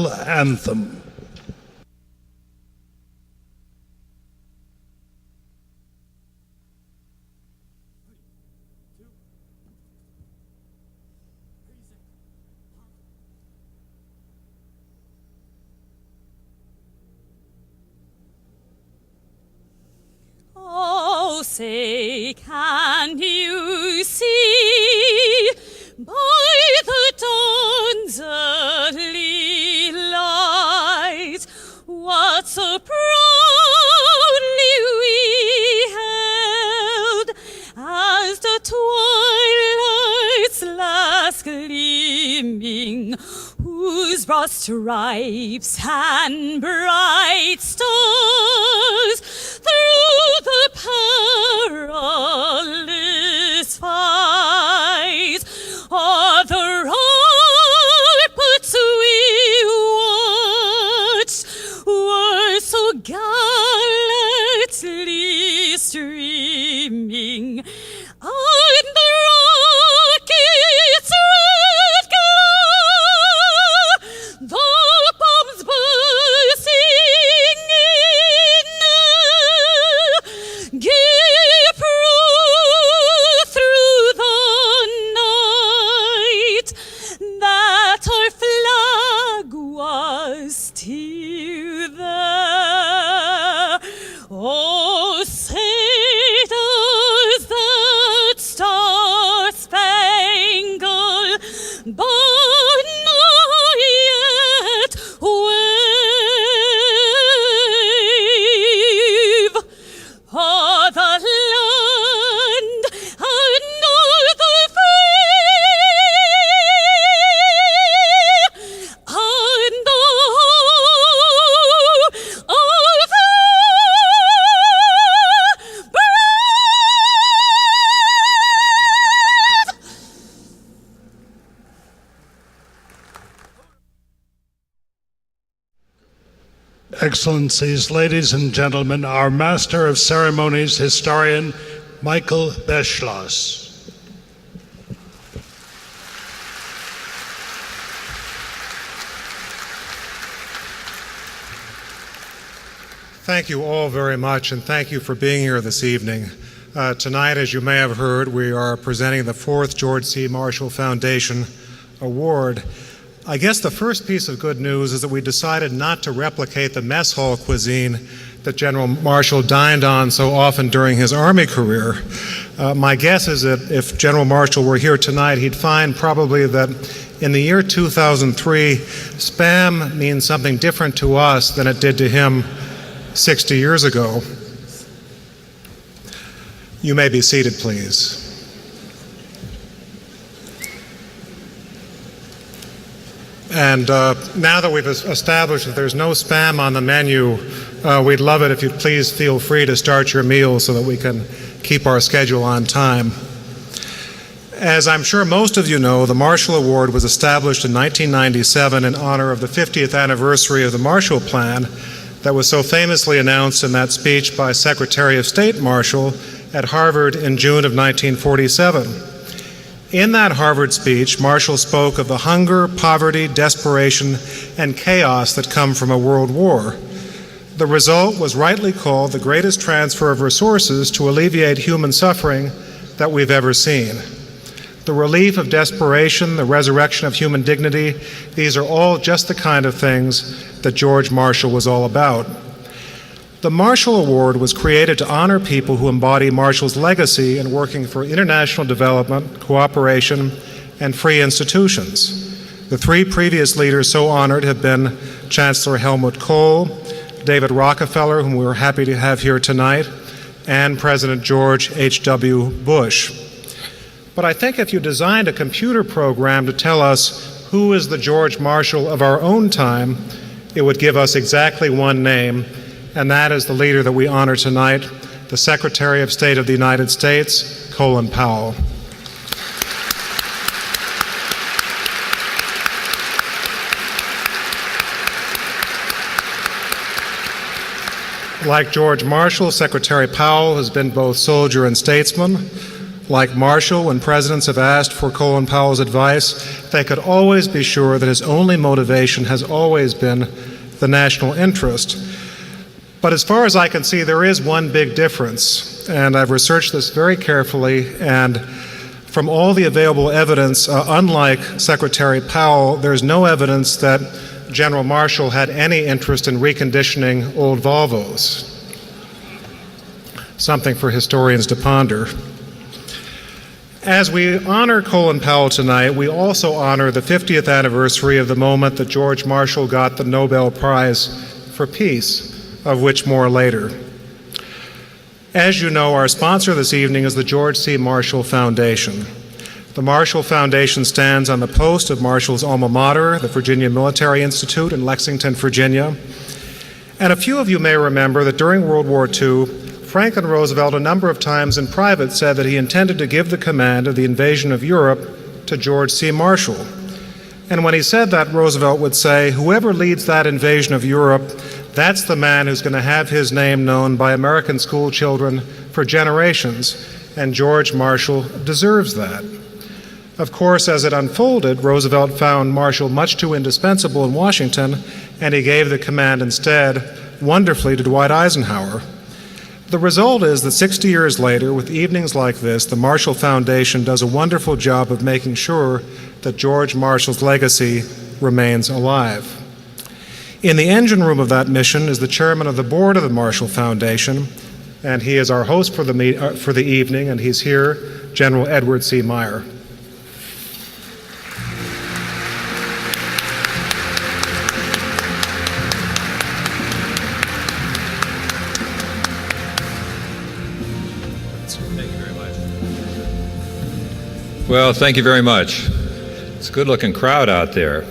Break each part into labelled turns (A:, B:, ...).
A: Anthem.
B: Oh, say, can you see by the dawn's early light what so proudly we held as the twilight's last gleaming, whose broad stripes and bright stars through the perilous fight of the ramparts we watched were so gallantly streaming, and the rockets' red glare, the bombs bursting in, give proof through the night that our flag was still there. Oh, say does that star-spangled banner yet wave o'er the land and o'er the free, and o'er the
A: Excellencies, ladies and gentlemen, our Master of Ceremonies, historian Michael Beschloss.
C: Thank you all very much, and thank you for being here this evening. Tonight, as you may have heard, we are presenting the 4th George C. Marshall Foundation Award. I guess the first piece of good news is that we decided not to replicate the mess hall cuisine that General Marshall dined on so often during his Army career. My guess is that if General Marshall were here tonight, he'd find probably that in the year 2003, Spam means something different to us than it did to him 60 years ago. You may be seated, please. And now that we've established that there's no spam on the menu, we'd love it if you'd please feel free to start your meal so that we can keep our schedule on time. As I'm sure most of you know, the Marshall Award was established in 1997 in honor of the 50th anniversary of the Marshall Plan that was so famously announced in that speech by Secretary of State Marshall at Harvard in June of 1947. In that Harvard speech, Marshall spoke of the hunger, poverty, desperation, and chaos that come from a world war. The result was rightly called the greatest transfer of resources to alleviate human suffering that we've ever seen. The relief of desperation, the resurrection of human dignity, these are all just the kind of things that George Marshall was all about. The Marshall Award was created to honor people who embody Marshall's legacy in working for international development, cooperation, and free institutions. The 3 previous leaders so honored have been Chancellor Helmut Kohl, David Rockefeller, whom we were happy to have here tonight, and President George H.W. Bush. But I think if you designed a computer program to tell us who is the George Marshall of our own time, it would give us exactly one name, and that is the leader that we honor tonight, the Secretary of State of the United States, Colin Powell. Like George Marshall, Secretary Powell has been both soldier and statesman. Like Marshall, when presidents have asked for Colin Powell's advice, they could always be sure that his only motivation has always been the national interest. But as far as I can see, there is one big difference, and I've researched this very carefully, and from all the available evidence, unlike Secretary Powell, there's no evidence that General Marshall had any interest in reconditioning old Volvos. Something for historians to ponder. As we honor Colin Powell tonight, we also honor the 50th anniversary of the moment that George Marshall got the Nobel Prize for Peace, of which more later. As you know, our sponsor this evening is the George C. Marshall Foundation. The Marshall Foundation stands on the post of Marshall's alma mater, the Virginia Military Institute in Lexington, Virginia. And a few of you may remember that during World War II, Franklin Roosevelt a number of times in private said that he intended to give the command of the invasion of Europe to George C. Marshall. And when he said that, Roosevelt would say, whoever leads that invasion of Europe, that's the man who's going to have his name known by American school children for generations, and George Marshall deserves that. Of course, as it unfolded, Roosevelt found Marshall much too indispensable in Washington, and he gave the command instead, wonderfully, to Dwight Eisenhower. The result is that 60 years later, with evenings like this, the Marshall Foundation does a wonderful job of making sure that George Marshall's legacy remains alive. In the engine room of that mission is the chairman of the board of the Marshall Foundation, and he is our host for the evening, and he's here, General Edward C. Meyer.
D: Well, thank you very much. It's a good-looking crowd out there.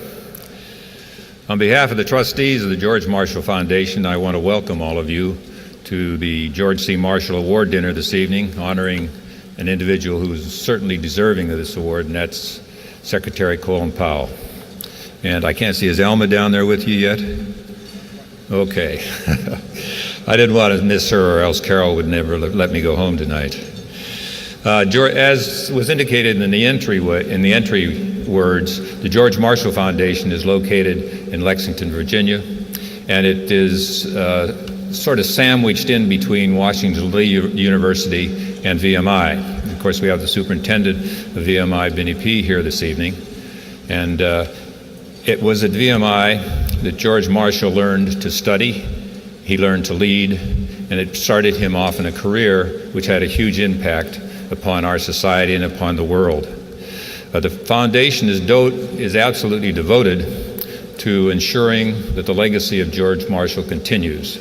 D: On behalf of the trustees of the George Marshall Foundation, I want to welcome all of you to the George C. Marshall Award dinner this evening, honoring an individual who is certainly deserving of this award, and that's Secretary Colin Powell. And I can't see his Elma down there with you yet? Okay. I didn't want to miss her, or else Carol would never let me go home tonight. As was indicated in the entry words, the George Marshall Foundation is located in Lexington, Virginia, and it is sort of sandwiched in between Washington Lee University and VMI. Of course, we have the superintendent of VMI, Vinnie P., here this evening, and it was at VMI that George Marshall learned to study, he learned to lead, and it started him off in a career which had a huge impact upon our society and upon the world. The foundation is absolutely devoted to ensuring that the legacy of George Marshall continues.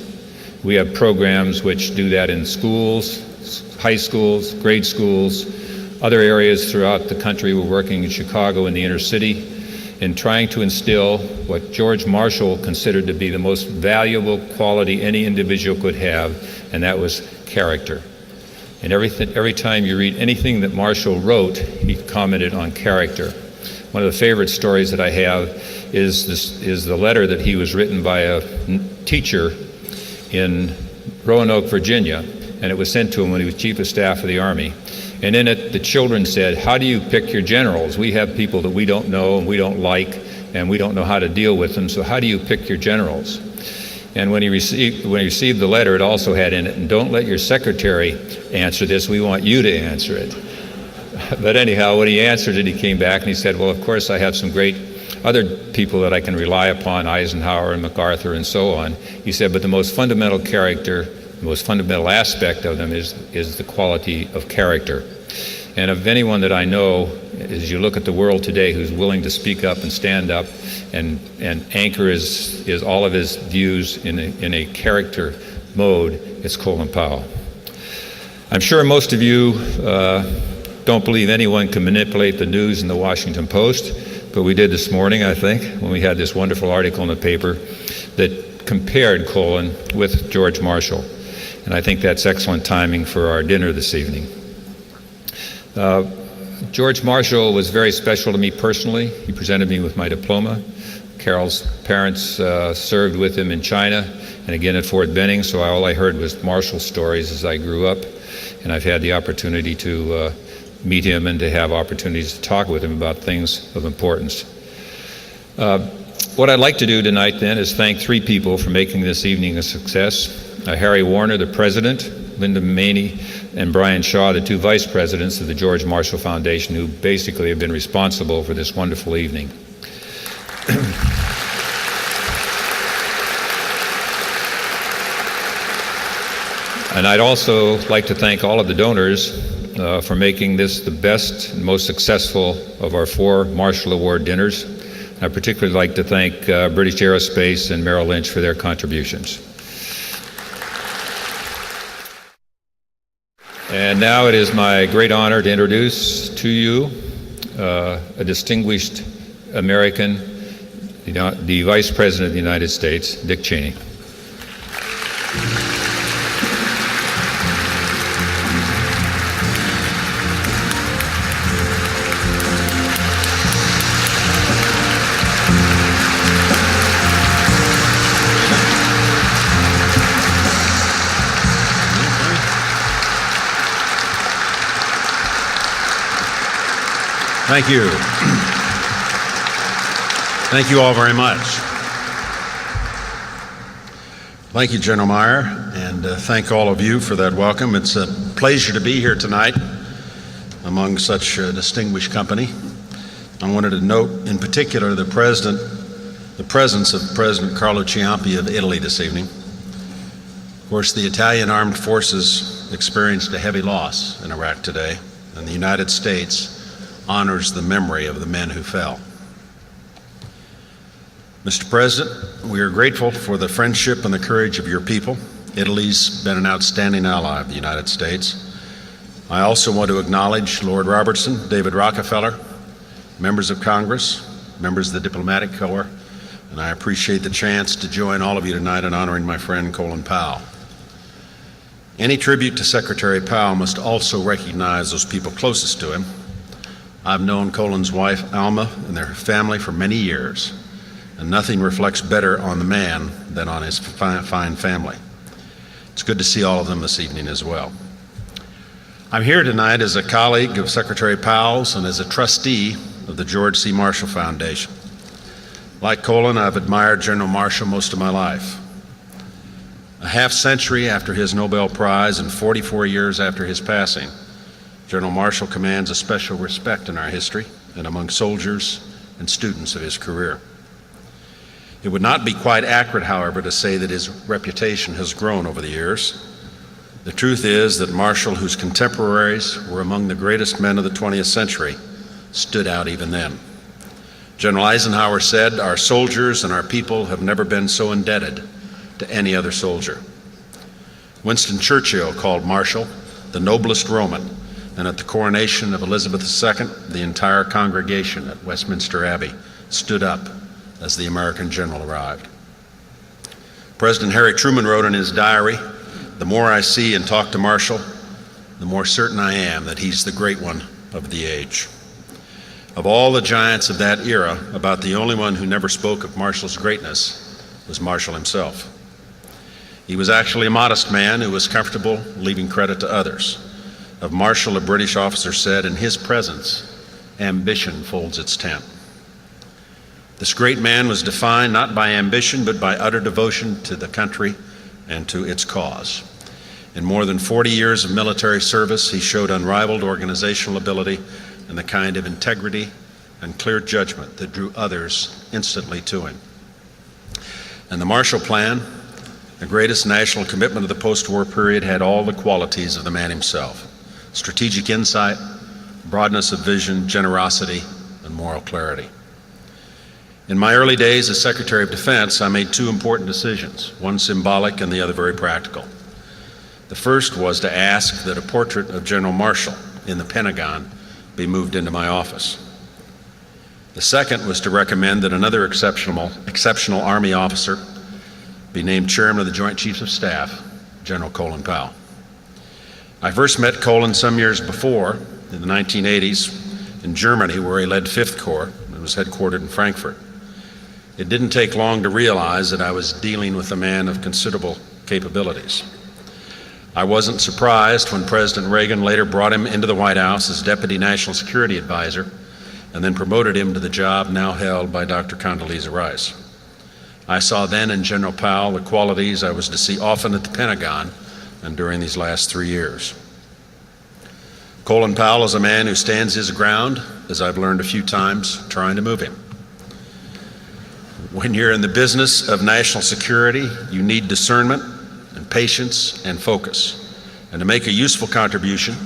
D: We have programs which do that in schools, high schools, grade schools, other areas throughout the country. We're working in Chicago in the inner city in trying to instill what George Marshall considered to be the most valuable quality any individual could have, and that was character. And every time you read anything that Marshall wrote, he commented on character. One of the favorite stories that I have is the letter that he was written by a teacher in Roanoke, Virginia, and it was sent to him when he was Chief of Staff of the Army. And in it, the children said, how do you pick your generals? We have people that we don't know and we don't like, and we don't know how to deal with them, so how do you pick your generals? And when he received the letter, it also had in it, and don't let your secretary answer this, we want you to answer it. But anyhow, when he answered it, he came back and he said, well, of course, I have some great other people that I can rely upon, Eisenhower and MacArthur and so on. He said, but the most fundamental character, the most fundamental aspect of them is the quality of character. And of anyone that I know, as you look at the world today, who's willing to speak up and stand up and anchor is all of his views in a character mode, it's Colin Powell. I'm sure most of you don't believe anyone can manipulate the news in the Washington Post, but we did this morning, I think, when we had this wonderful article in the paper that compared Colin with George Marshall. And I think that's excellent timing for our dinner this evening. George Marshall was very special to me personally. He presented me with my diploma. Carol's parents served with him in China and again at Fort Benning, so all I heard was Marshall stories as I grew up. And I've had the opportunity to meet him and to have opportunities to talk with him about things of importance. What I'd like to do tonight then is thank three people for making this evening a success. Harry Warner, the president, Linda Maney, and Brian Shaw, the two vice presidents of the George Marshall Foundation, who basically have been responsible for this wonderful evening. And I'd also like to thank all of the donors for making this the best and most successful of our 4 Marshall Award dinners. I'd particularly like to thank British Aerospace and Merrill Lynch for their contributions. And now it is my great honor to introduce to you a distinguished American, the Vice President of the United States, Dick Cheney.
E: Thank you. Thank you all very much. Thank you, General Meyer, and thank all of you for that welcome. It's a pleasure to be here tonight among such a distinguished company. I wanted to note in particular the presence of President Carlo Ciampi of Italy this evening. Of course, the Italian armed forces experienced a heavy loss in Iraq today, and the United States honors the memory of the men who fell. Mr. President, we are grateful for the friendship and the courage of your people. Italy's been an outstanding ally of the United States. I also want to acknowledge Lord Robertson, David Rockefeller, members of Congress, members of the Diplomatic Corps, and I appreciate the chance to join all of you tonight in honoring my friend Colin Powell. Any tribute to Secretary Powell must also recognize those people closest to him. I've known Colin's wife, Alma, and their family for many years, and nothing reflects better on the man than on his fine family. It's good to see all of them this evening as well. I'm here tonight as a colleague of Secretary Powell's and as a trustee of the George C. Marshall Foundation. Like Colin, I've admired General Marshall most of my life. A half century after his Nobel Prize and 44 years after his passing, General Marshall commands a special respect in our history and among soldiers and students of his career. It would not be quite accurate, however, to say that his reputation has grown over the years. The truth is that Marshall, whose contemporaries were among the greatest men of the 20th century, stood out even then. General Eisenhower said, "Our soldiers and our people have never been so indebted to any other soldier." Winston Churchill called Marshall the noblest Roman, and at the coronation of Elizabeth II, the entire congregation at Westminster Abbey stood up as the American general arrived. President Harry Truman wrote in his diary, "The more I see and talk to Marshall, the more certain I am that he's the great one of the age." Of all the giants of that era, about the only one who never spoke of Marshall's greatness was Marshall himself. He was actually a modest man who was comfortable leaving credit to others. Of Marshall, a British officer said, "In his presence, ambition folds its tent." This great man was defined not by ambition, but by utter devotion to the country and to its cause. In more than 40 years of military service, he showed unrivaled organizational ability and the kind of integrity and clear judgment that drew others instantly to him. And the Marshall Plan, the greatest national commitment of the post-war period, had all the qualities of the man himself: strategic insight, broadness of vision, generosity, and moral clarity. In my early days as Secretary of Defense, I made 2 important decisions, one symbolic and the other very practical. The first was to ask that a portrait of General Marshall in the Pentagon be moved into my office. The second was to recommend that another exceptional Army officer be named Chairman of the Joint Chiefs of Staff, General Colin Powell. I first met Colin some years before, in the 1980s, in Germany, where he led 5th Corps and was headquartered in Frankfurt. It didn't take long to realize that I was dealing with a man of considerable capabilities. I wasn't surprised when President Reagan later brought him into the White House as Deputy National Security Advisor and then promoted him to the job now held by Dr. Condoleezza Rice. I saw then in General Powell the qualities I was to see often at the Pentagon and during these last 3 years. Colin Powell is a man who stands his ground, as I've learned a few times, trying to move him. When you're in the business of national security, you need discernment and patience and focus. And to make a useful contribution,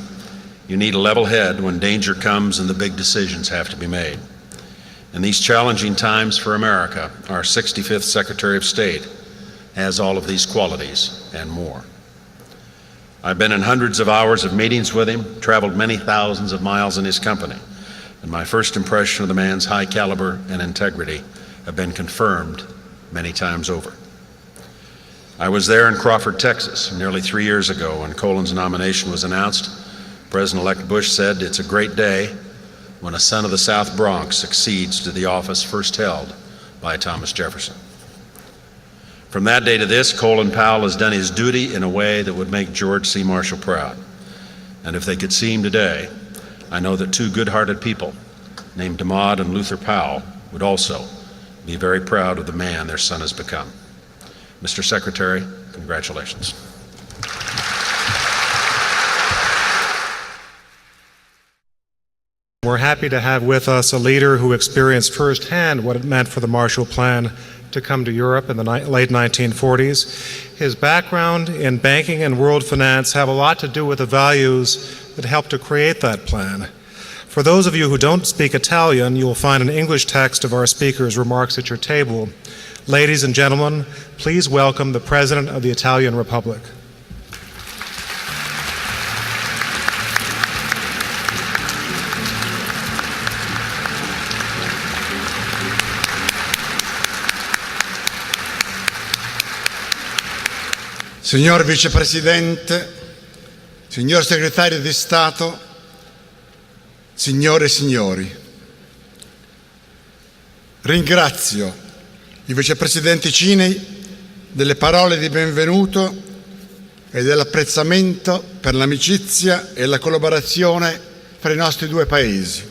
E: you need a level head when danger comes and the big decisions have to be made. In these challenging times for America, our 65th Secretary of State has all of these qualities and more. I've been in hundreds of hours of meetings with him, traveled many thousands of miles in his company, and my first impression of the man's high caliber and integrity have been confirmed many times over. I was there in Crawford, Texas, nearly 3 years ago when Colin's nomination was announced. President-elect Bush said, "It's a great day when a son of the South Bronx succeeds to the office first held by Thomas Jefferson." From that day to this, Colin Powell has done his duty in a way that would make George C. Marshall proud. And if they could see him today, I know that two good-hearted people named DeMaude and Luther Powell would also be very proud of the man their son has become. Mr. Secretary, congratulations.
C: We're happy to have with us a leader who experienced firsthand what it meant for the Marshall Plan to come to Europe in the late 1940s. His background in banking and world finance have a lot to do with the values that helped to create that plan. For those of you who don't speak Italian, you will find an English text of our speaker's remarks at your table. Ladies and gentlemen, please welcome the President of the Italian Republic.
F: Signor Vicepresidente, signor Segretario di Stato, signore e signori, ringrazio i Vicepresidenti Cinei delle parole di benvenuto e dell'apprezzamento per l'amicizia e la collaborazione fra i nostri due paesi.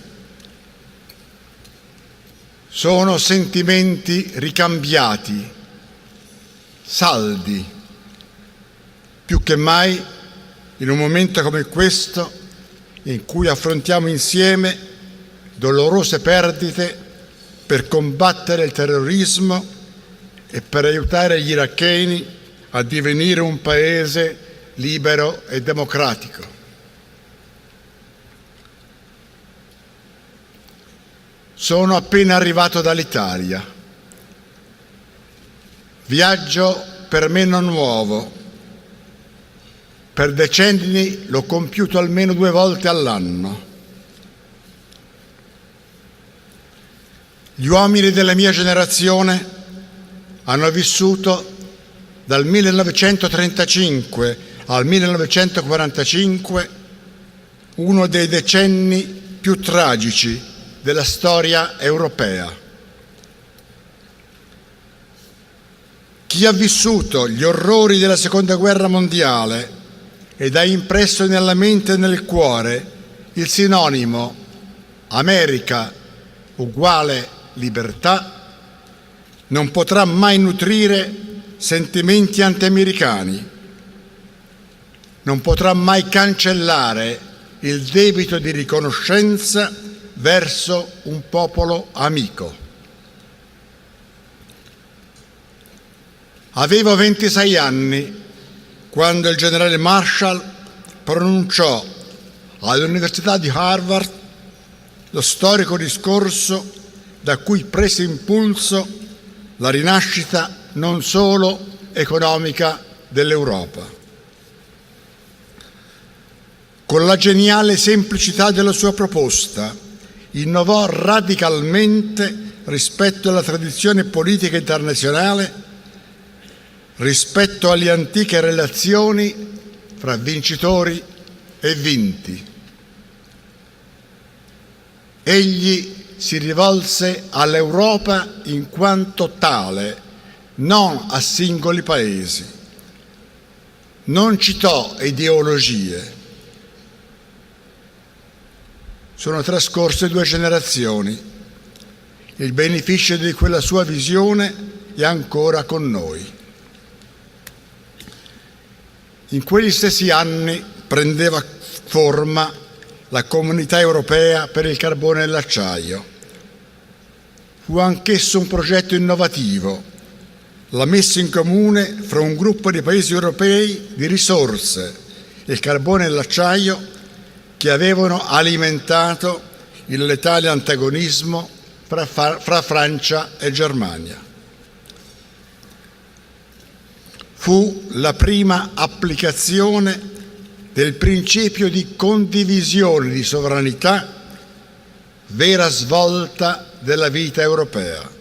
F: Sono sentimenti ricambiati, saldi, più che mai in un momento come questo in cui affrontiamo insieme dolorose perdite per combattere il terrorismo e per aiutare gli iracheni a divenire un paese libero e democratico. Sono appena arrivato dall'Italia. Viaggio per me non nuovo. Per decenni l'ho compiuto almeno 2 volte all'anno. Gli uomini della mia generazione hanno vissuto dal 1935 al 1945 uno dei decenni più tragici della storia europea. Chi ha vissuto gli orrori della Seconda Guerra Mondiale ed ha impresso nella mente e nel cuore il sinonimo America uguale libertà, non potrà mai nutrire sentimenti anti-americani, non potrà mai cancellare il debito di riconoscenza verso un popolo amico. Avevo 26 anni quando il generale Marshall pronunciò all'Università di Harvard lo storico discorso da cui prese impulso la rinascita non solo economica dell'Europa. Con la geniale semplicità della sua proposta, innovò radicalmente rispetto alla tradizione politica internazionale, rispetto alle antiche relazioni fra vincitori e vinti. Egli si rivolse all'Europa in quanto tale, non a singoli paesi. non citò ideologie. Sono trascorse 2 generazioni. Il beneficio di quella sua visione è ancora con noi. In quegli stessi anni prendeva forma la Comunità Europea per il carbone e l'acciaio. Fu anch'esso un progetto innovativo, la messa in comune fra un gruppo di paesi europei di risorse, il carbone e l'acciaio, che avevano alimentato il letale antagonismo fra Francia e Germania. Fu la prima applicazione del principio di condivisione di sovranità, vera svolta della vita europea.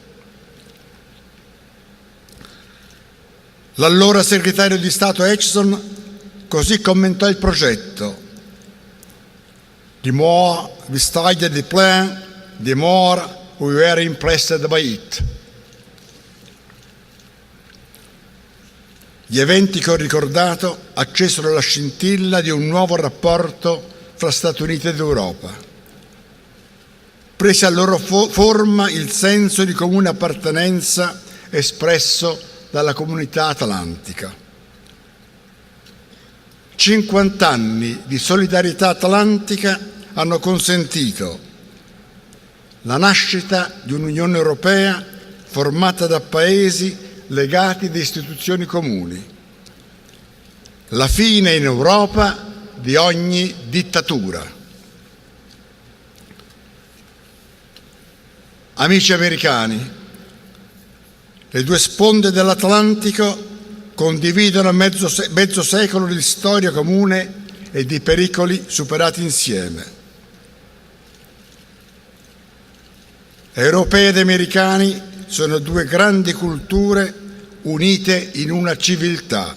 F: L'allora segretario di Stato Acheson così commentò il progetto: "The more we studied the plan, the more we were impressed by it." Gli eventi che ho ricordato accesero la scintilla di un nuovo rapporto fra Stati Uniti ed Europa. Prese a loro forma il senso di comune appartenenza espresso dalla comunità atlantica. 50 anni di solidarietà atlantica hanno consentito la nascita di un'Unione Europea formata da paesi legati da istituzioni comuni, la fine in Europa di ogni dittatura. Amici americani, le 2 sponde dell'Atlantico condividono mezzo secolo di storia comune e di pericoli superati insieme. Europei ed americani sono 2 grandi culture unite in una civiltà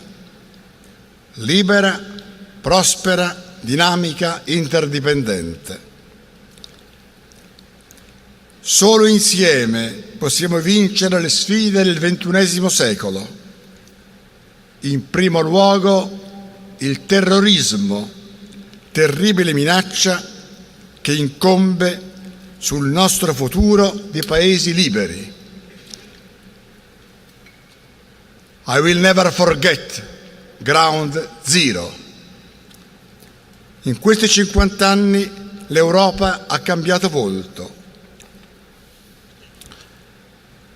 F: libera, prospera, dinamica, interdipendente. Solo insieme possiamo vincere le sfide del XXI secolo. In primo luogo il terrorismo, terribile minaccia che incombe sul nostro futuro di paesi liberi. I will never forget Ground Zero. In questi 50 anni l'Europa ha cambiato volto.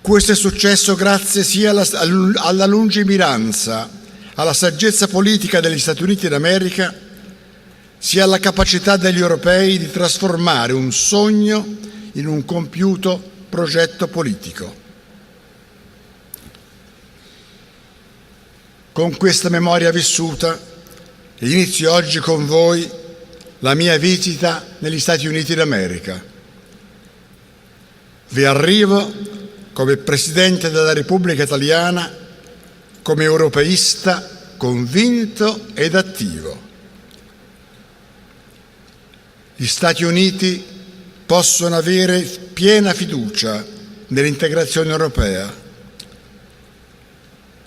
F: Questo è successo grazie sia alla lungimiranza, alla saggezza politica degli Stati Uniti d'America, sia alla capacità degli europei di trasformare un sogno in un compiuto progetto politico. Con questa memoria vissuta, inizio oggi con voi la mia visita negli Stati Uniti d'America. Vi arrivo come Presidente della Repubblica Italiana, come europeista convinto ed attivo. Gli Stati Uniti possono avere piena fiducia nell'integrazione europea.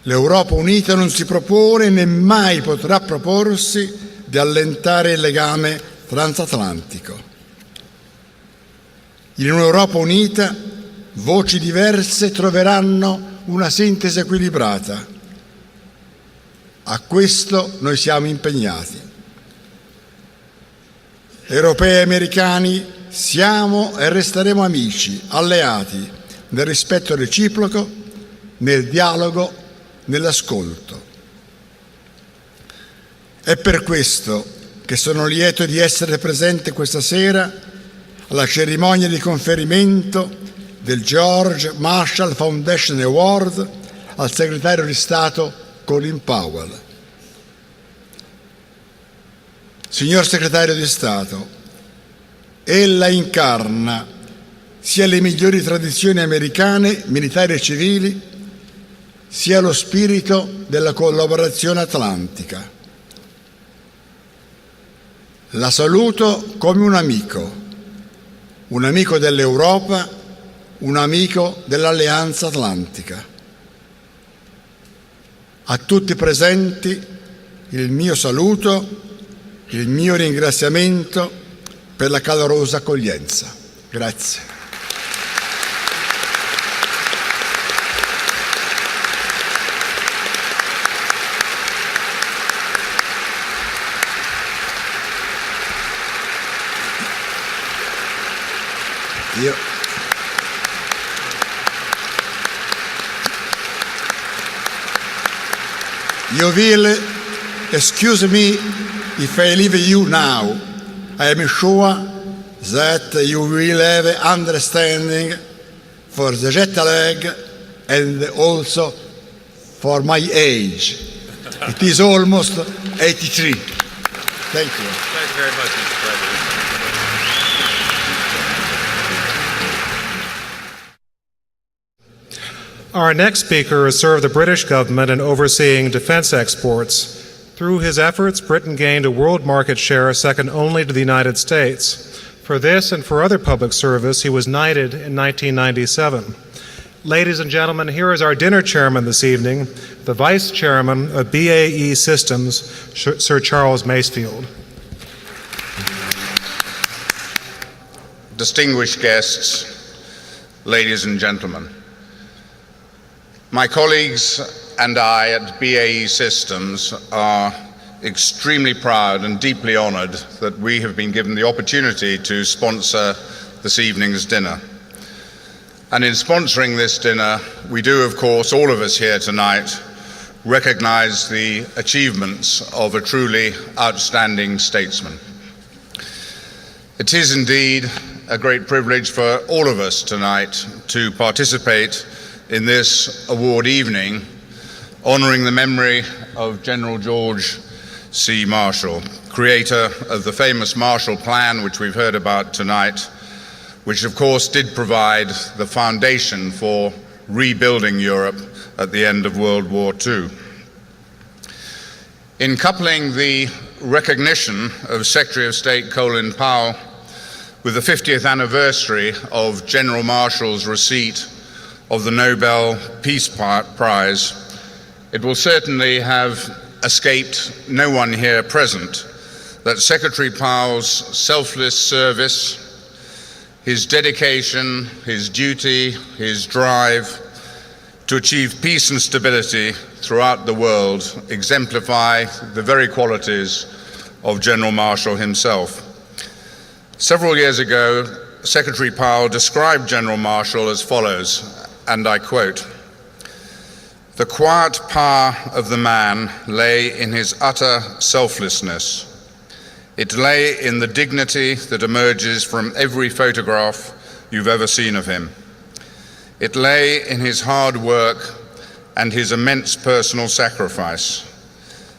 F: L'Europa unita non si propone né mai potrà proporsi di allentare il legame transatlantico. In un'Europa unita, voci diverse troveranno una sintesi equilibrata. A questo noi siamo impegnati. Europei e americani siamo e resteremo amici, alleati, nel rispetto reciproco, nel dialogo, nell'ascolto. È per questo che sono lieto di essere presente questa sera alla cerimonia di conferimento del George Marshall Foundation Award al segretario di Stato Colin Powell. Signor segretario di Stato, ella incarna sia le migliori tradizioni americane, militari e civili, sia lo spirito della collaborazione atlantica. La saluto come un amico dell'Europa, un amico dell'Alleanza Atlantica. A tutti i presenti il mio saluto, il mio ringraziamento per la calorosa accoglienza. Grazie. You will excuse me if I leave you now. I am sure that you will have understanding for the jet lag and also for my age. It is almost 83. Thank you.
D: Thank you very much, Mr. President.
C: Our next speaker has served the British government in overseeing defense exports. Through his efforts, Britain gained a world market share second only to the United States. For this and for other public service, he was knighted in 1997. Ladies and gentlemen, here is our dinner chairman this evening, the Vice Chairman of BAE Systems, Sir Charles Masefield.
G: Distinguished guests, ladies and gentlemen, my colleagues and I at BAE Systems are extremely proud and deeply honored that we have been given the opportunity to sponsor this evening's dinner. And in sponsoring this dinner, we do, of course, all of us here tonight, recognize the achievements of a truly outstanding statesman. It is indeed a great privilege for all of us tonight to participate in this award evening, honoring the memory of General George C. Marshall, creator of the famous Marshall Plan, which we've heard about tonight, which of course did provide the foundation for rebuilding Europe at the end of World War II. In coupling the recognition of Secretary of State Colin Powell with the 50th anniversary of General Marshall's receipt of the Nobel Peace Prize, it will certainly have escaped no one here present that Secretary Powell's selfless service, his dedication, his duty, his drive to achieve peace and stability throughout the world exemplify the very qualities of General Marshall himself. Several years ago, Secretary Powell described General Marshall as follows, and I quote, "The quiet power of the man lay in his utter selflessness. It lay in the dignity that emerges from every photograph you've ever seen of him. It lay in his hard work and his immense personal sacrifice.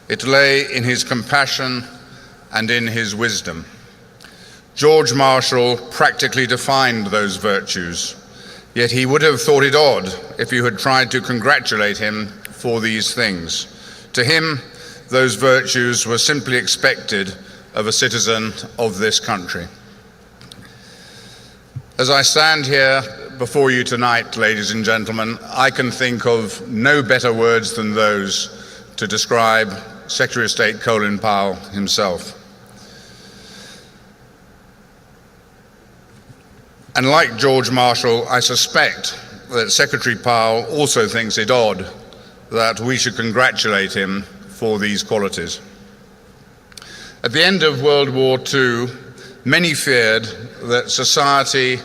G: It lay in his compassion and in his wisdom." George Marshall practically defined those virtues, yet he would have thought it odd if you had tried to congratulate him for these things. To him, those virtues were simply expected of a citizen of this country. As I stand here before you tonight, ladies and gentlemen, I can think of no better words than those to describe Secretary of State Colin Powell himself. And like George Marshall, I suspect that Secretary Powell also thinks it odd that we should congratulate him for these qualities. At the end of World War II, many feared that society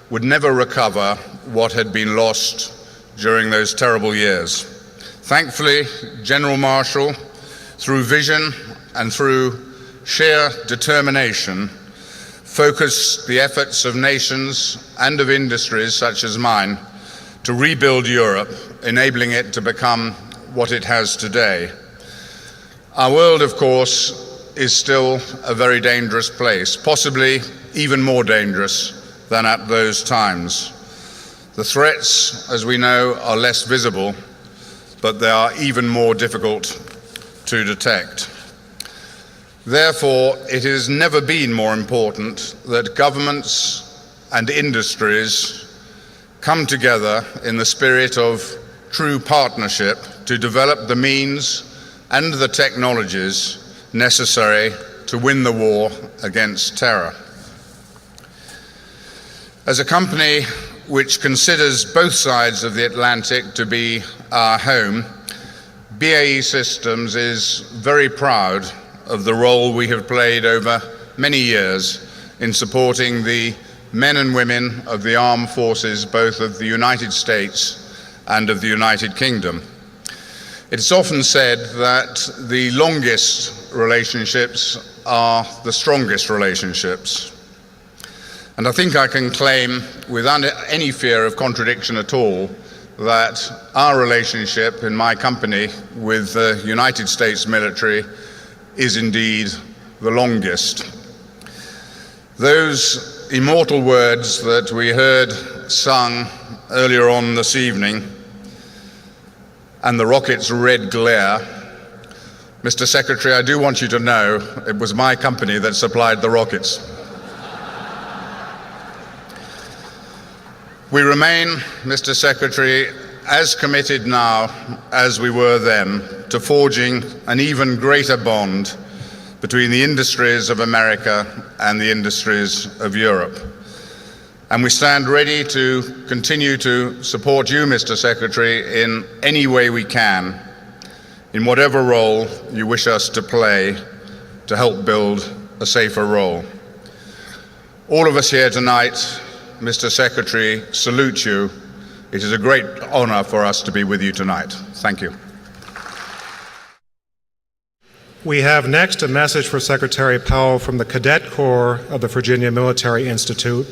G: would never recover what had been lost during those terrible years. Thankfully, General Marshall, through vision and through sheer determination, focused the efforts of nations and of industries such as mine to rebuild Europe, enabling it to become what it has today. Our world, of course, is still a very dangerous place, possibly even more dangerous than at those times. The threats, as we know, are less visible, but they are even more difficult to detect. Therefore, it has never been more important that governments and industries come together in the spirit of true partnership to develop the means and the technologies necessary to win the war against terror. As a company which considers both sides of the Atlantic to be our home, BAE Systems is very proud of the role we have played over many years in supporting the men and women of the armed forces, both of the United States and of the United Kingdom. It's often said that the longest relationships are the strongest relationships. And I think I can claim, without any fear of contradiction at all, that our relationship in my company with the United States military is indeed the longest. Those immortal words that we heard sung earlier on this evening, and the rocket's red glare, Mr. Secretary, I do want you to know it was my company that supplied the rockets. We remain, Mr. Secretary, as committed now as we were then to forging an even greater bond between the industries of America and the industries of Europe. And we stand ready to continue to support you, Mr. Secretary, in any way we can, in whatever role you wish us to play to help build a safer role. All of us here tonight, Mr. Secretary, salute you. It is a great honor for us to be with you tonight. Thank you.
C: We have next a message for Secretary Powell from the Cadet Corps of the Virginia Military Institute.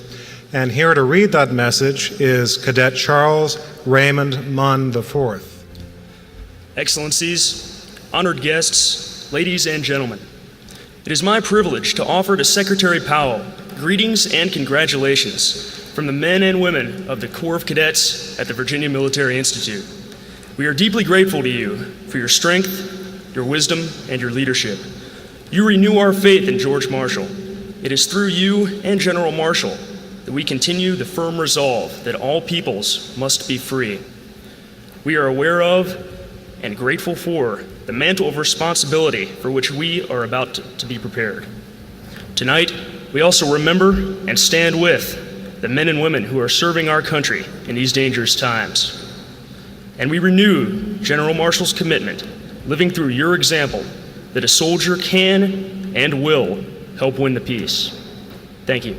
C: And here to read that message is Cadet Charles Raymond Munn IV.
H: Excellencies, honored guests, ladies and gentlemen, it is my privilege to offer to Secretary Powell greetings and congratulations from the men and women of the Corps of Cadets at the Virginia Military Institute. We are deeply grateful to you for your strength, your wisdom, and your leadership. You renew our faith in George Marshall. It is through you and General Marshall that we continue the firm resolve that all peoples must be free. We are aware of and grateful for the mantle of responsibility for which we are about to be prepared. Tonight, we also remember and stand with the men and women who are serving our country in these dangerous times. And we renew General Marshall's commitment, living through your example, that a soldier can and will help win the peace. Thank you.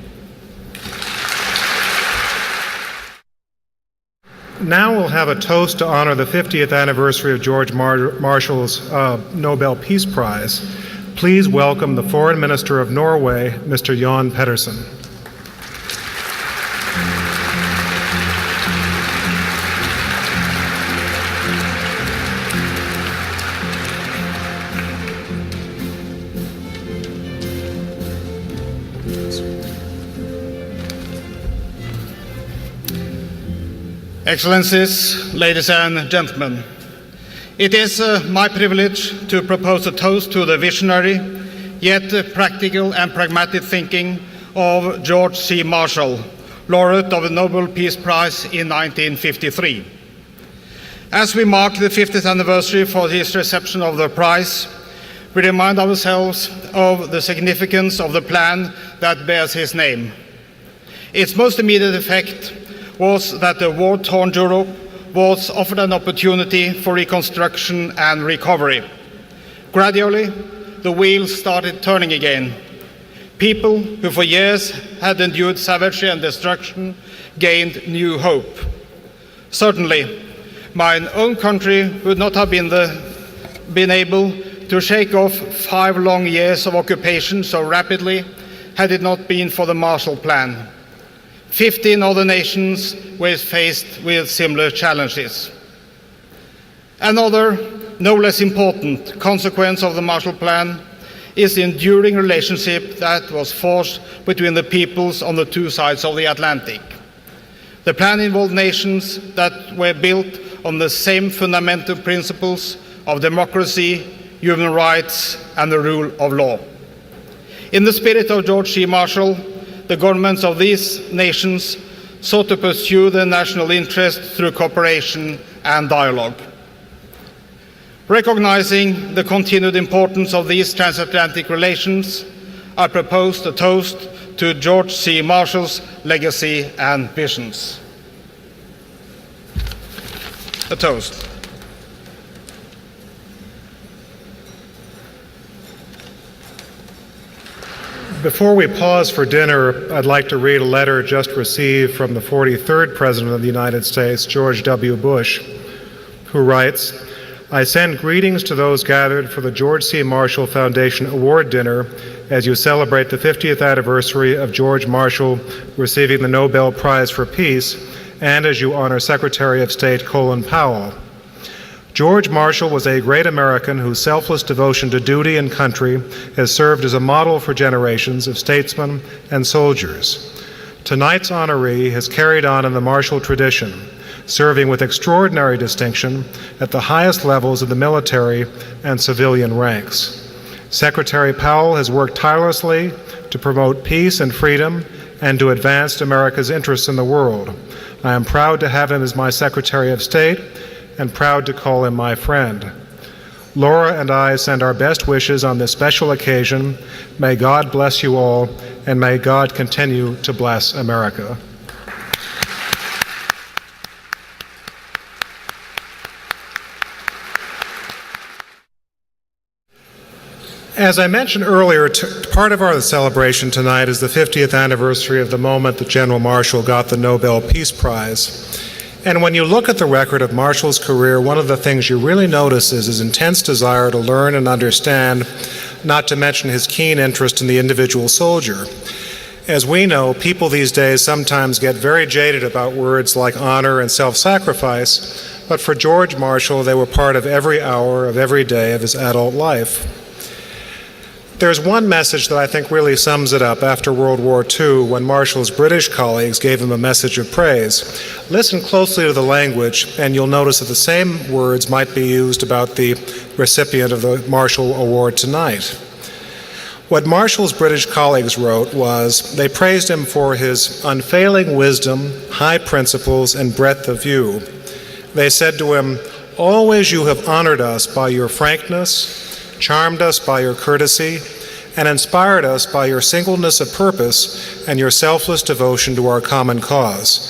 C: Now we'll have a toast to honor the 50th anniversary of George Marshall's Nobel Peace Prize. Please welcome the Foreign Minister of Norway, Mr. Jan Pedersen.
I: Excellencies, ladies and gentlemen, it is my privilege to propose a toast to the visionary, yet practical and pragmatic thinking of George C. Marshall, laureate of the Nobel Peace Prize in 1953. As we mark the 50th anniversary for his reception of the prize, we remind ourselves of the significance of the plan that bears his name. Its most immediate effect was that the war-torn Europe was offered an opportunity for reconstruction and recovery. Gradually, the wheels started turning again. People who for years had endured savagery and destruction gained new hope. Certainly, my own country would not have been able to shake off 5 long years of occupation so rapidly had it not been for the Marshall Plan. 15 other nations were faced with similar challenges. Another, no less important, consequence of the Marshall Plan is the enduring relationship that was forged between the peoples on the two sides of the Atlantic. The plan involved nations that were built on the same fundamental principles of democracy, human rights, and the rule of law. In the spirit of George C. Marshall, the governments of these nations sought to pursue their national interest through cooperation and dialogue. Recognizing the continued importance of these transatlantic relations, I propose a toast to George C. Marshall's legacy and visions. A toast.
C: Before we pause for dinner, I'd like to read a letter just received from the 43rd President of the United States, George W. Bush, who writes, "I send greetings to those gathered for the George C. Marshall Foundation Award Dinner as you celebrate the 50th anniversary of George Marshall receiving the Nobel Prize for Peace and as you honor Secretary of State Colin Powell. George Marshall was a great American whose selfless devotion to duty and country has served as a model for generations of statesmen and soldiers. Tonight's honoree has carried on in the Marshall tradition, serving with extraordinary distinction at the highest levels of the military and civilian ranks. Secretary Powell has worked tirelessly to promote peace and freedom and to advance America's interests in the world. I am proud to have him as my Secretary of State and proud to call him my friend. Laura and I send our best wishes on this special occasion. May God bless you all, and may God continue to bless America." As I mentioned earlier, part of our celebration tonight is the 50th anniversary of the moment that General Marshall got the Nobel Peace Prize. And when you look at the record of Marshall's career, one of the things you really notice is his intense desire to learn and understand, not to mention his keen interest in the individual soldier. As we know, people these days sometimes get very jaded about words like honor and self-sacrifice, but for George Marshall, they were part of every hour of every day of his adult life. There's one message that I think really sums it up after World War II, when Marshall's British colleagues gave him a message of praise. Listen closely to the language, and you'll notice that the same words might be used about the recipient of the Marshall Award tonight. What Marshall's British colleagues wrote was, they praised him for his unfailing wisdom, high principles, and breadth of view. They said to him, "Always you have honored us by your frankness, charmed us by your courtesy, and inspired us by your singleness of purpose and your selfless devotion to our common cause."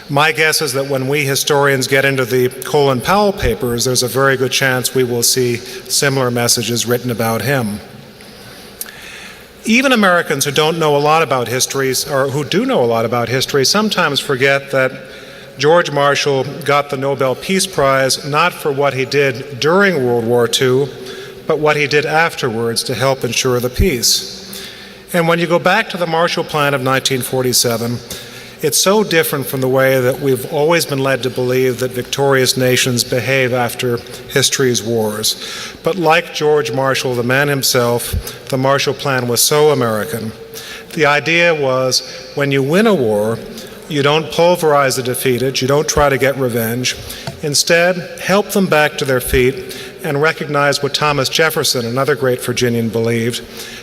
C: My guess is that when we historians get into the Colin Powell papers, there's a very good chance we will see similar messages written about him. Even Americans who don't know a lot about history, or who do know a lot about history, sometimes forget that George Marshall got the Nobel Peace Prize not for what he did during World War II, but what he did afterwards to help ensure the peace. And when you go back to the Marshall Plan of 1947, it's so different from the way that we've always been led to believe that victorious nations behave after history's wars. But like George Marshall, the man himself, the Marshall Plan was so American. The idea was, when you win a war, you don't pulverize the defeated, you don't try to get revenge. Instead, help them back to their feet and recognize what Thomas Jefferson, another great Virginian, believed,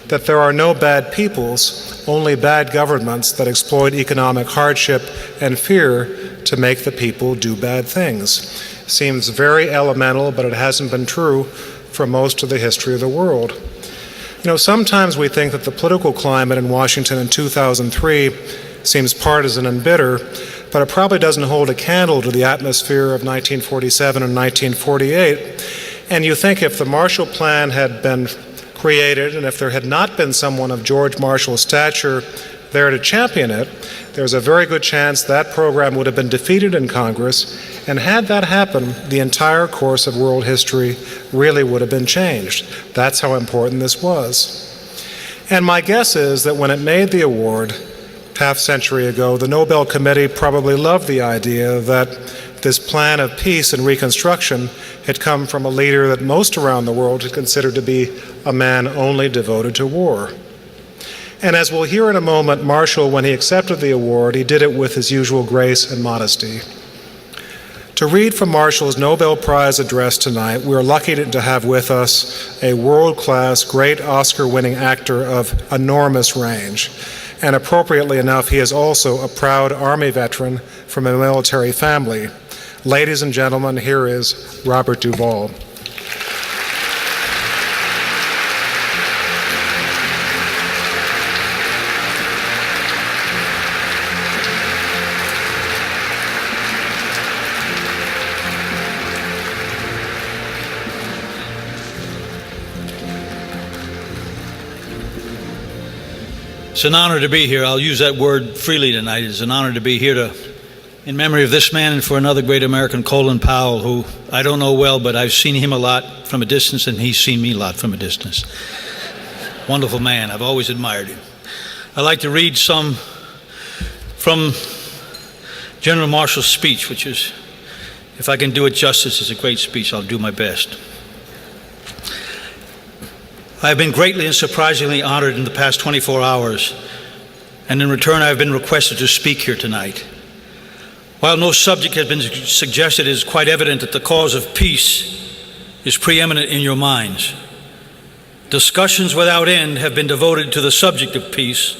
C: that there are no bad peoples, only bad governments that exploit economic hardship and fear to make the people do bad things. Seems very elemental, but it hasn't been true for most of the history of the world. You know, sometimes we think that the political climate in Washington in 2003 seems partisan and bitter, but it probably doesn't hold a candle to the atmosphere of 1947 and 1948. And you think if the Marshall Plan had been created and if there had not been someone of George Marshall's stature there to champion it, there's a very good chance that program would have been defeated in Congress, and had that happened, the entire course of world history really would have been changed. That's how important this was. And my guess is that when it made the award half century ago, the Nobel Committee probably loved the idea that this plan of peace and reconstruction had come from a leader that most around the world had considered to be a man only devoted to war. And as we'll hear in a moment, Marshall, when he accepted the award, he did it with his usual grace and modesty. To read from Marshall's Nobel Prize address tonight, we're lucky to have with us a world-class, great Oscar-winning actor of enormous range. And appropriately enough, he is also a proud Army veteran from a military family. Ladies and gentlemen, here is Robert Duvall.
J: It's an honor to be here. I'll use that word freely tonight. It's an honor to be here in memory of this man and for another great American, Colin Powell, who I don't know well, but I've seen him a lot from a distance, and he's seen me a lot from a distance. Wonderful man. I've always admired him. I'd like to read some from General Marshall's speech, which is, if I can do it justice, it's a great speech. I'll do my best. I have been greatly and surprisingly honored in the past 24 hours, and in return I have been requested to speak here tonight. While no subject has been suggested, it is quite evident that the cause of peace is preeminent in your minds. Discussions without end have been devoted to the subject of peace,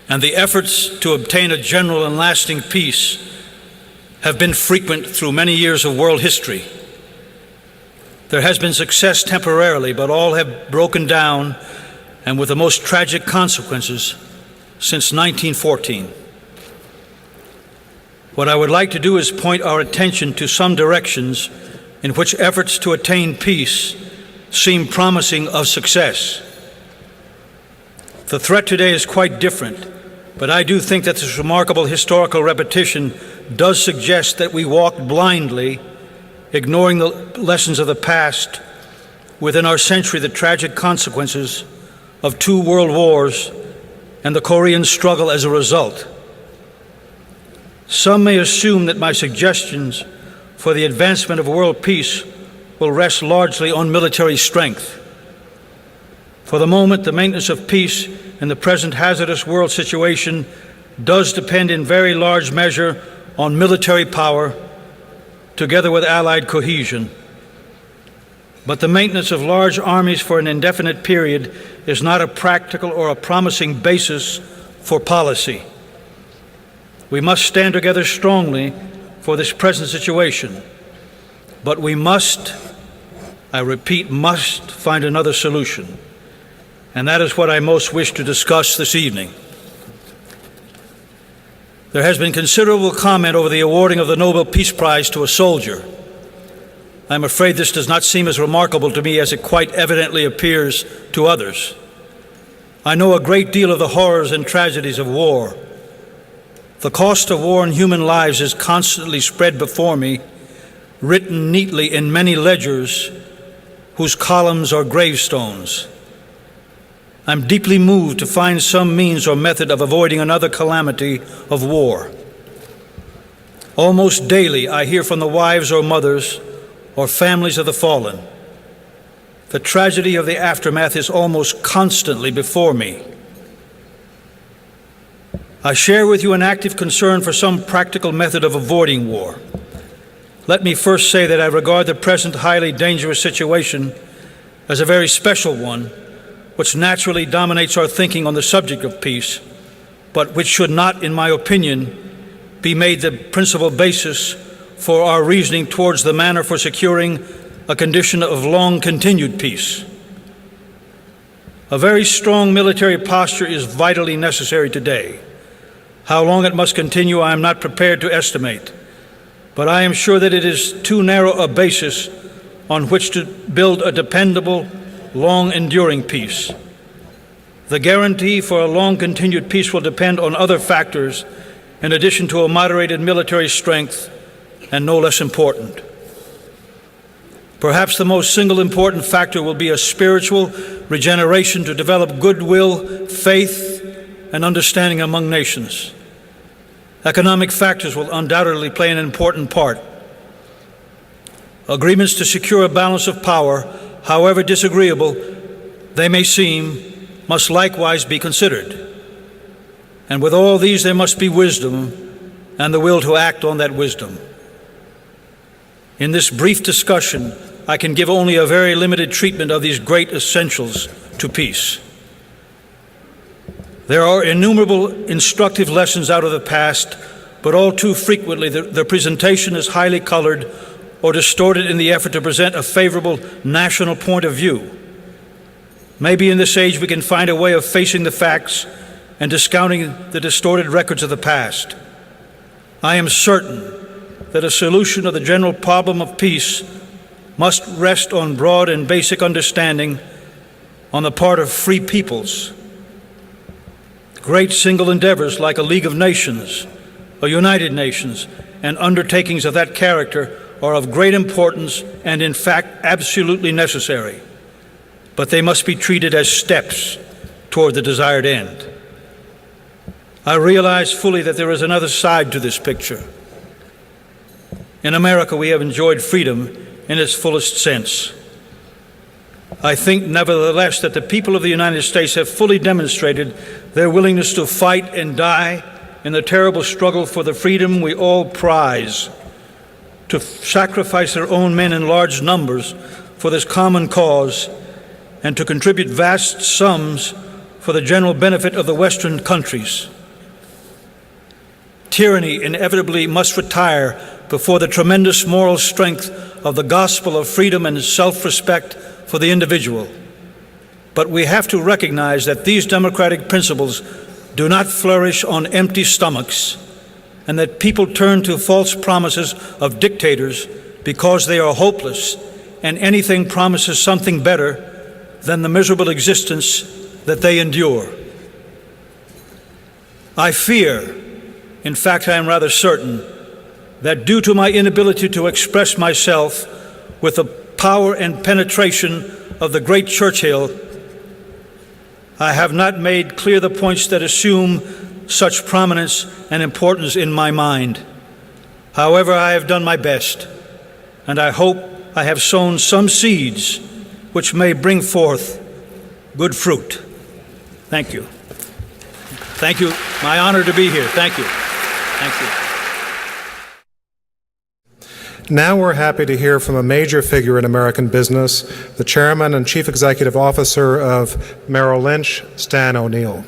J: and the efforts to obtain a general and lasting peace have been frequent through many years of world history. There has been success temporarily, but all have broken down, and with the most tragic consequences, since 1914. What I would like to do is point our attention to some directions in which efforts to attain peace seem promising of success. The threat today is quite different, but I do think that this remarkable historical repetition does suggest that we walked blindly, ignoring the lessons of the past, within our century the tragic consequences of 2 world wars and the Korean struggle as a result. Some may assume that my suggestions for the advancement of world peace will rest largely on military strength. For the moment, the maintenance of peace in the present hazardous world situation does depend in very large measure on military power, together with allied cohesion. But the maintenance of large armies for an indefinite period is not a practical or a promising basis for policy. We must stand together strongly for this present situation, but we must, I repeat, must find another solution. And that is what I most wish to discuss this evening. There has been considerable comment over the awarding of the Nobel Peace Prize to a soldier. I'm afraid this does not seem as remarkable to me as it quite evidently appears to others. I know a great deal of the horrors and tragedies of war. The cost of war in human lives is constantly spread before me, written neatly in many ledgers whose columns are gravestones. I'm deeply moved to find some means or method of avoiding another calamity of war. Almost daily, I hear from the wives or mothers or families of the fallen. The tragedy of the aftermath is almost constantly before me. I share with you an active concern for some practical method of avoiding war. Let me first say that I regard the present highly dangerous situation as a very special one, which naturally dominates our thinking on the subject of peace, but which should not, in my opinion, be made the principal basis for our reasoning towards the manner for securing a condition of long-continued peace. A very strong military posture is vitally necessary today. How long it must continue, I am not prepared to estimate, but I am sure that it is too narrow a basis on which to build a dependable, long-enduring peace. The guarantee for a long-continued peace will depend on other factors in addition to a moderated military strength, and no less important. Perhaps the most single important factor will be a spiritual regeneration to develop goodwill, faith, and understanding among nations. Economic factors will undoubtedly play an important part. Agreements to secure a balance of power, however disagreeable they may seem, must likewise be considered. And with all these, there must be wisdom and the will to act on that wisdom. In this brief discussion, I can give only a very limited treatment of these great essentials to peace. There are innumerable instructive lessons out of the past, but all too frequently the presentation is highly colored or distorted in the effort to present a favorable national point of view. Maybe in this age we can find a way of facing the facts and discounting the distorted records of the past. I am certain that a solution of the general problem of peace must rest on broad and basic understanding on the part of free peoples. Great single endeavors like a League of Nations, a United Nations, and undertakings of that character are of great importance and, in fact, absolutely necessary. But they must be treated as steps toward the desired end. I realize fully that there is another side to this picture. In America, we have enjoyed freedom in its fullest sense. I think, nevertheless, that the people of the United States have fully demonstrated their willingness to fight and die in the terrible struggle for the freedom we all prize, to sacrifice their own men in large numbers for this common cause, and to contribute vast sums for the general benefit of the Western countries. Tyranny inevitably must retire before the tremendous moral strength of the gospel of freedom and self-respect for the individual. But we have to recognize that these democratic principles do not flourish on empty stomachs, and that people turn to false promises of dictators because they are hopeless, and anything promises something better than the miserable existence that they endure. I fear, in fact, I am rather certain, that due to my inability to express myself with the power and penetration of the great Churchill, I have not made clear the points that assume such prominence and importance in my mind. However, I have done my best, and I hope I have sown some seeds which may bring forth good fruit. Thank you. Thank you. My honor to be here. Thank you. Thank you.
C: Now we're happy to hear from a major figure in American business, the Chairman and Chief Executive Officer of Merrill Lynch, Stan O'Neill.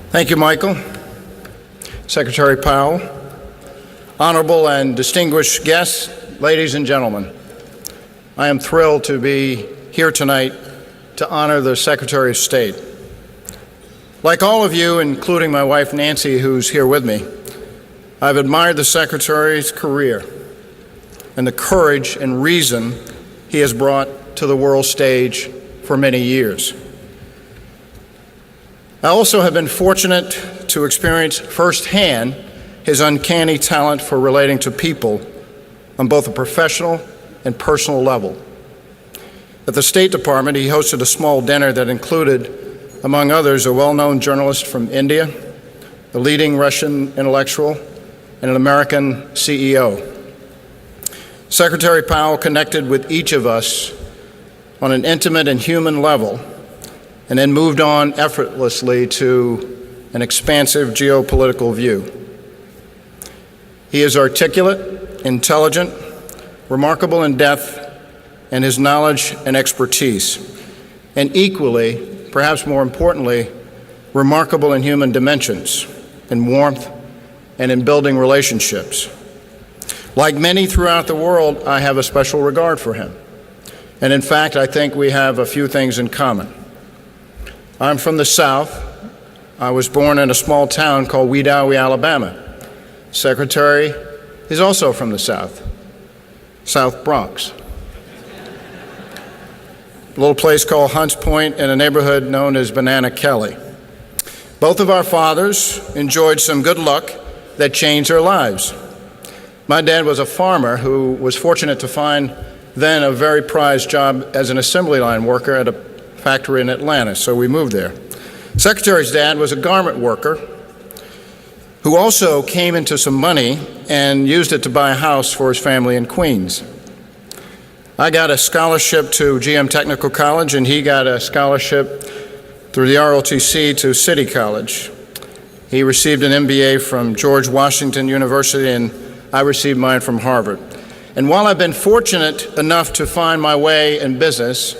K: Thank you, Michael. Secretary Powell, honorable and distinguished guests, ladies and gentlemen, I am thrilled to be here tonight to honor the Secretary of State. Like all of you, including my wife Nancy, who's here with me, I've admired the Secretary's career and the courage and reason he has brought to the world stage for many years. I also have been fortunate to experience firsthand his uncanny talent for relating to people on both a professional and personal level. At the State Department, he hosted a small dinner that included, among others, a well-known journalist from India, a leading Russian intellectual, and an American CEO. Secretary Powell connected with each of us on an intimate and human level, and then moved on effortlessly to an expansive geopolitical view. He is articulate, intelligent, remarkable in depth, and his knowledge and expertise, and equally, perhaps more importantly, remarkable in human dimensions, in warmth, and in building relationships. Like many throughout the world, I have a special regard for him. And in fact, I think we have a few things in common. I'm from the South. I was born in a small town called Wedowee, Alabama. Secretary is also from the South, South Bronx. A little place called Hunts Point in a neighborhood known as Banana Kelly. Both of our fathers enjoyed some good luck that changed their lives. My dad was a farmer who was fortunate to find then a very prized job as an assembly line worker at a factory in Atlanta, so we moved there. Secretary's dad was a garment worker who also came into some money and used it to buy a house for his family in Queens. I got a scholarship to GM Technical College, and he got a scholarship through the ROTC to City College. He received an MBA from George Washington University, and I received mine from Harvard. And while I've been fortunate enough to find my way in business,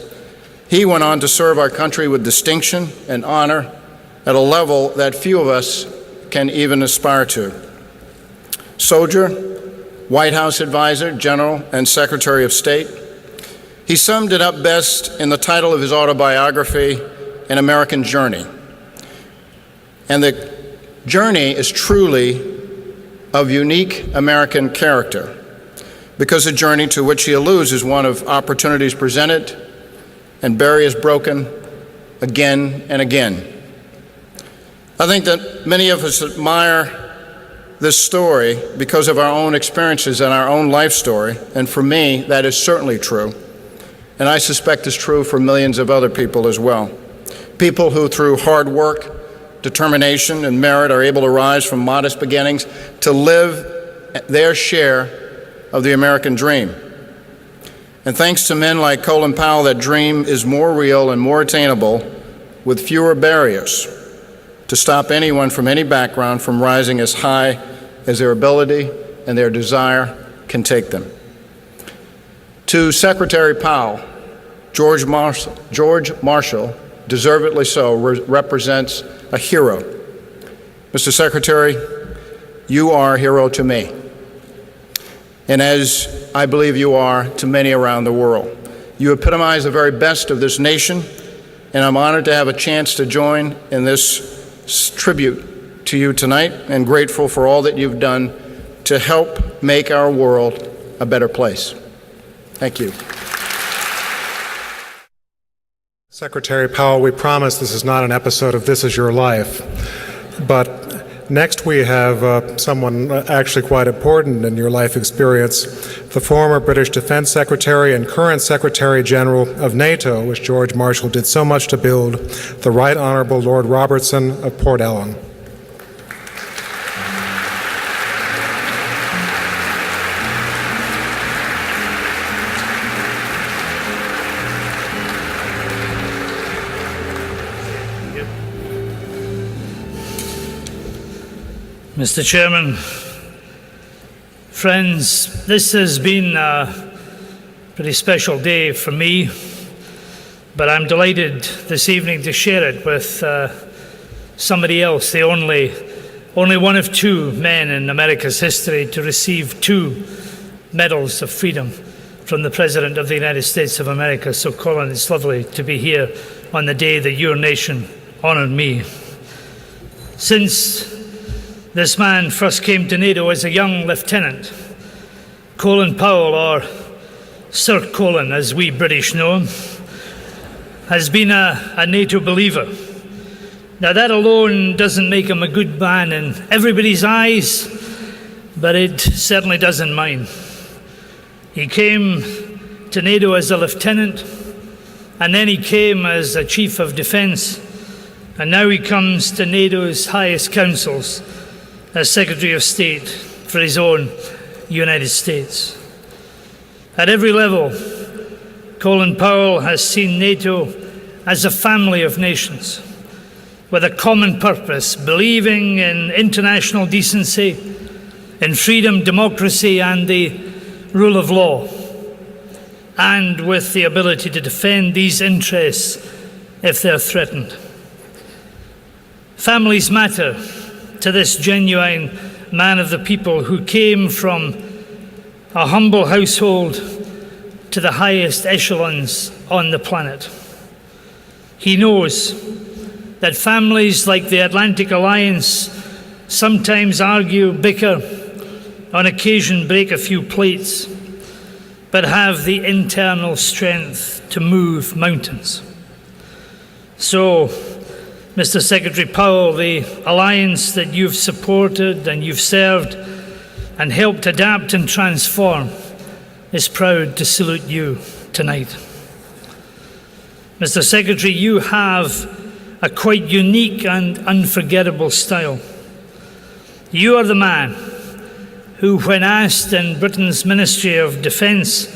K: he went on to serve our country with distinction and honor at a level that few of us can even aspire to. Soldier, White House advisor, General, and Secretary of State. He summed it up best in the title of his autobiography, an American journey. And the journey is truly of unique American character, because the journey to which he alludes is one of opportunities presented and barriers broken again and again. I think that many of us admire this story because of our own experiences and our own life story, and for me, that is certainly true. And I suspect it's true for millions of other people as well. People who, through hard work, determination, and merit, are able to rise from modest beginnings to live their share of the American dream. And thanks to men like Colin Powell, that dream is more real and more attainable with fewer barriers to stop anyone from any background from rising as high as their ability and their desire can take them. To Secretary Powell, George Marshall, deservedly so, represents a hero. Mr. Secretary, you are a hero to me, and as I believe you are to many around the world. You epitomize the very best of this nation, and I'm honored to have a chance to join in this tribute to you tonight, and grateful for all that you've done to help make our world a better place. Thank you.
C: Secretary Powell, we promise this is not an episode of This Is Your Life, but next we have someone actually quite important in your life experience, the former British Defense Secretary and current Secretary General of NATO, which George Marshall did so much to build, the Right Honorable Lord Robertson of Port Ellen.
J: Mr. Chairman, friends, this has been a pretty special day for me, but I'm delighted this evening to share it with somebody else, the only one of two men in America's history to receive 2 medals of freedom from the President of the United States of America. So, Colin, it's lovely to be here on the day that your nation honored me. Since this man first came to NATO as a young lieutenant, Colin Powell, or Sir Colin as we British know him, has been a NATO believer. Now that alone doesn't make him a good man in everybody's eyes, but it certainly does in mine. He came to NATO as a lieutenant, and then he came as a chief of defence, and now he comes to NATO's highest councils as Secretary of State for his own United States. At every level, Colin Powell has seen NATO as a family of nations with a common purpose, believing in international decency, in freedom, democracy, and the rule of law, and with the ability to defend these interests if they're threatened. Families matter to this genuine man of the people who came from a humble household to the highest echelons on the planet. He knows that families like the Atlantic Alliance sometimes argue, bicker, on occasion break a few plates, but have the internal strength to move mountains. So, Mr. Secretary Powell, the alliance that you've supported and you've served and helped adapt and transform is proud to salute you tonight. Mr. Secretary, you have a quite unique and unforgettable style. You are the man who, when asked in Britain's Ministry of Defence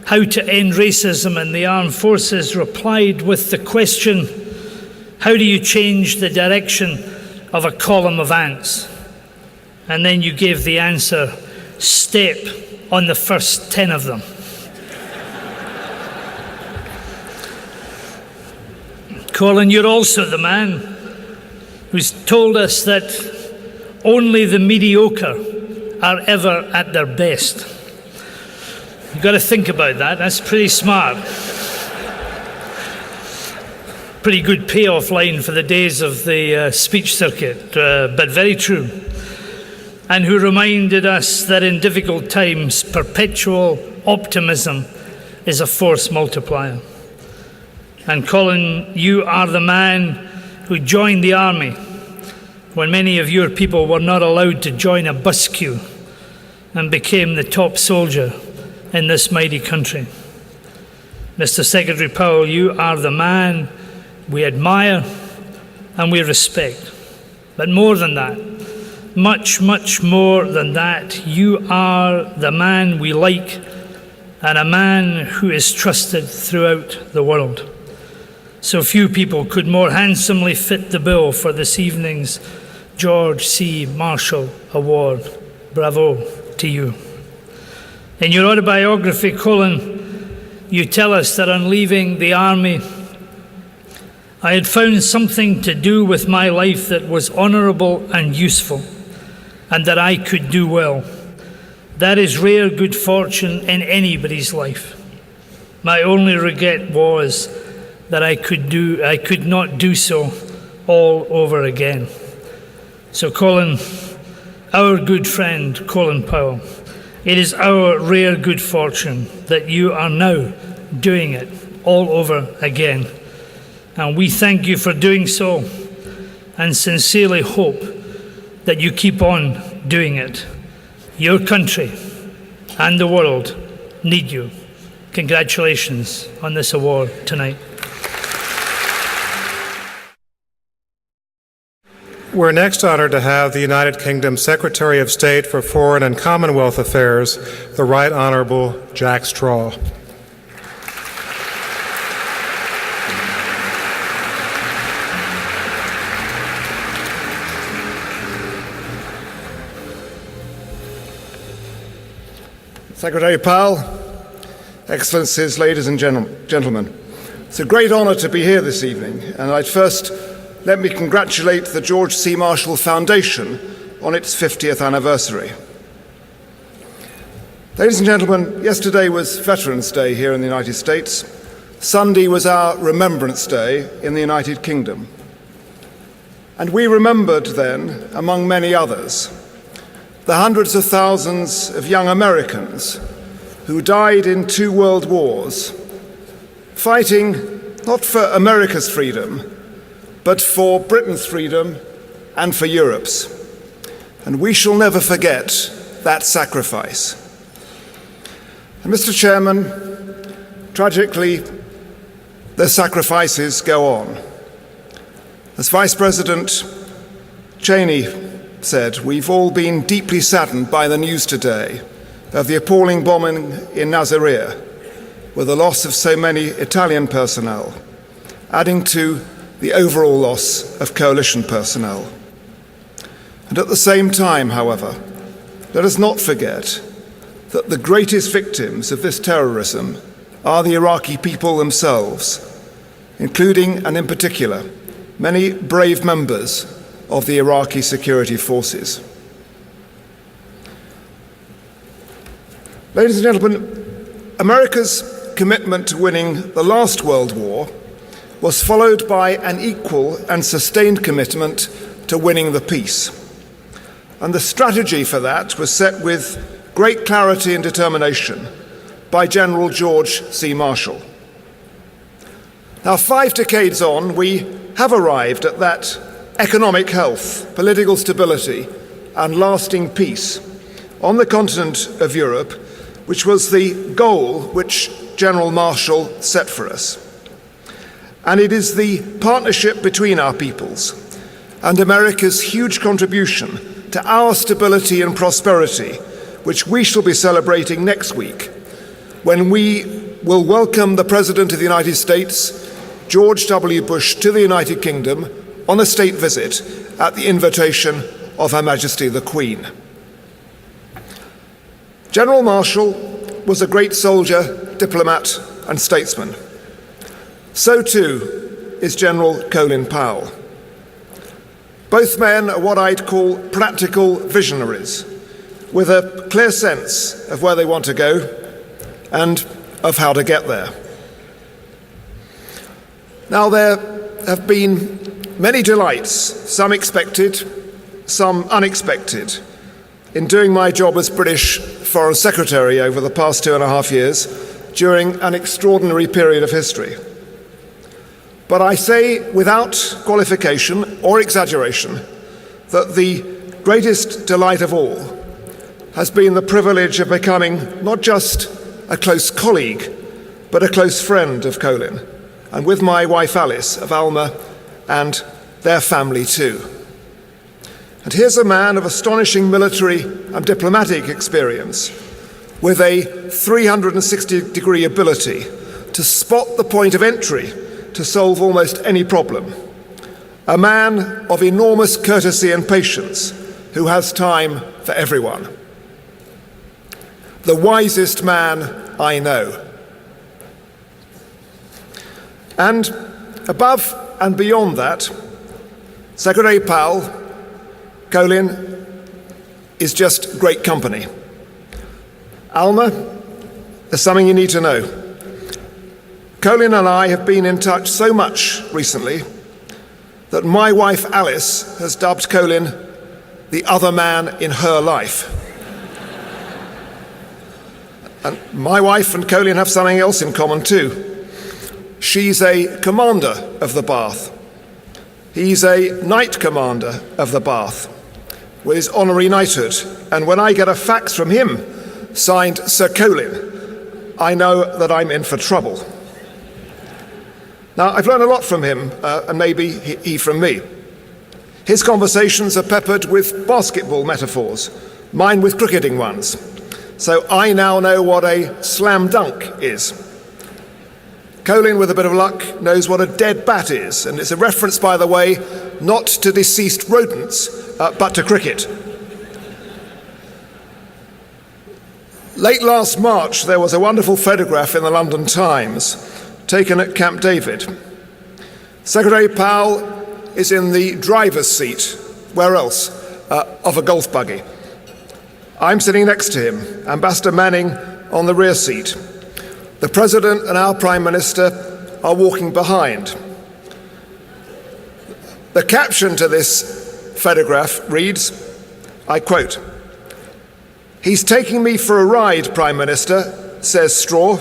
J: how to end racism in the armed forces, replied with the question, "How do you change the direction of a column of ants?" And then you gave the answer, "Step on the first 10 of them." Colin, you're also the man who's told us that only the mediocre are ever at their best. You've got to think about that. That's pretty smart. Pretty good payoff line for the days of the speech circuit, but very true. And who reminded us that in difficult times, perpetual optimism is a force multiplier. And Colin, you are the man who joined the army when many of your people were not allowed to join a bus queue, and became the top soldier in this mighty country. Mr. Secretary Powell, you are the man we admire and we respect. But more than that, much, much more than that, you are the man we like, and a man who is trusted throughout the world. So few people could more handsomely fit the bill for this evening's George C. Marshall Award. Bravo to you. In your autobiography, Colin, you tell us that on leaving the army, I had found something to do with my life that was honourable and useful, and that I could do well. That is rare good fortune in anybody's life. My only regret was that I could not do so all over again. So Colin, our good friend Colin Powell, it is our rare good fortune that you are now doing it all over again. And we thank you for doing so, and sincerely hope that you keep on doing it. Your country and the world need you. Congratulations on this award tonight.
C: We're next honored to have the United Kingdom Secretary of State for Foreign and Commonwealth Affairs, the Right Honourable Jack Straw.
L: Secretary Powell, Excellencies, ladies and gentlemen, it's a great honour to be here this evening, and I'd first let me congratulate the George C. Marshall Foundation on its 50th anniversary. Ladies and gentlemen, yesterday was Veterans Day here in the United States. Sunday was our Remembrance Day in the United Kingdom. And we remembered then, among many others, the hundreds of thousands of young Americans who died in 2 world wars, fighting not for America's freedom, but for Britain's freedom and for Europe's. And we shall never forget that sacrifice. And Mr. Chairman, tragically, the sacrifices go on. As Vice President Cheney said, we've all been deeply saddened by the news today of the appalling bombing in Nasiriyah, with the loss of so many Italian personnel, adding to the overall loss of coalition personnel. And at the same time, however, let us not forget that the greatest victims of this terrorism are the Iraqi people themselves, including and in particular many brave members of the Iraqi security forces. Ladies and gentlemen, America's commitment to winning the last World War was followed by an equal and sustained commitment to winning the peace. And the strategy for that was set with great clarity and determination by General George C. Marshall. Now, 5 decades on, we have arrived at that economic health, political stability, and lasting peace on the continent of Europe, which was the goal which General Marshall set for us. And it is the partnership between our peoples and America's huge contribution to our stability and prosperity, which we shall be celebrating next week, when we will welcome the President of the United States, George W. Bush, to the United Kingdom on a state visit at the invitation of Her Majesty the Queen. General Marshall was a great soldier, diplomat, and statesman. So too is General Colin Powell. Both men are what I'd call practical visionaries, with a clear sense of where they want to go and of how to get there. Now, their have been many delights, some expected, some unexpected, in doing my job as British Foreign Secretary over the past 2.5 years during an extraordinary period of history. But I say without qualification or exaggeration that the greatest delight of all has been the privilege of becoming not just a close colleague, but a close friend of Colin, and with my wife Alice of Alma and their family too. And here's a man of astonishing military and diplomatic experience, with a 360-degree ability to spot the point of entry to solve almost any problem. A man of enormous courtesy and patience who has time for everyone. The wisest man I know. And above and beyond that, Secretary Powell, Colin is just great company. Alma, there's something you need to know. Colin and I have been in touch so much recently that my wife Alice has dubbed Colin the other man in her life. And my wife and Colin have something else in common too. She's a commander of the Bath. He's a knight commander of the Bath with his honorary knighthood. And when I get a fax from him signed Sir Colin, I know that I'm in for trouble. Now, I've learned a lot from him, and maybe he from me. His conversations are peppered with basketball metaphors, mine with cricketing ones. So I now know what a slam dunk is. Colin, with a bit of luck, knows what a dead bat is, and it's a reference, by the way, not to deceased rodents, but to cricket. Late last March, there was a wonderful photograph in the London Times taken at Camp David. Secretary Powell is in the driver's seat, where else, of a golf buggy. I'm sitting next to him, Ambassador Manning on the rear seat. The President and our Prime Minister are walking behind. The caption to this photograph reads, I quote, "He's taking me for a ride, Prime Minister," says Straw.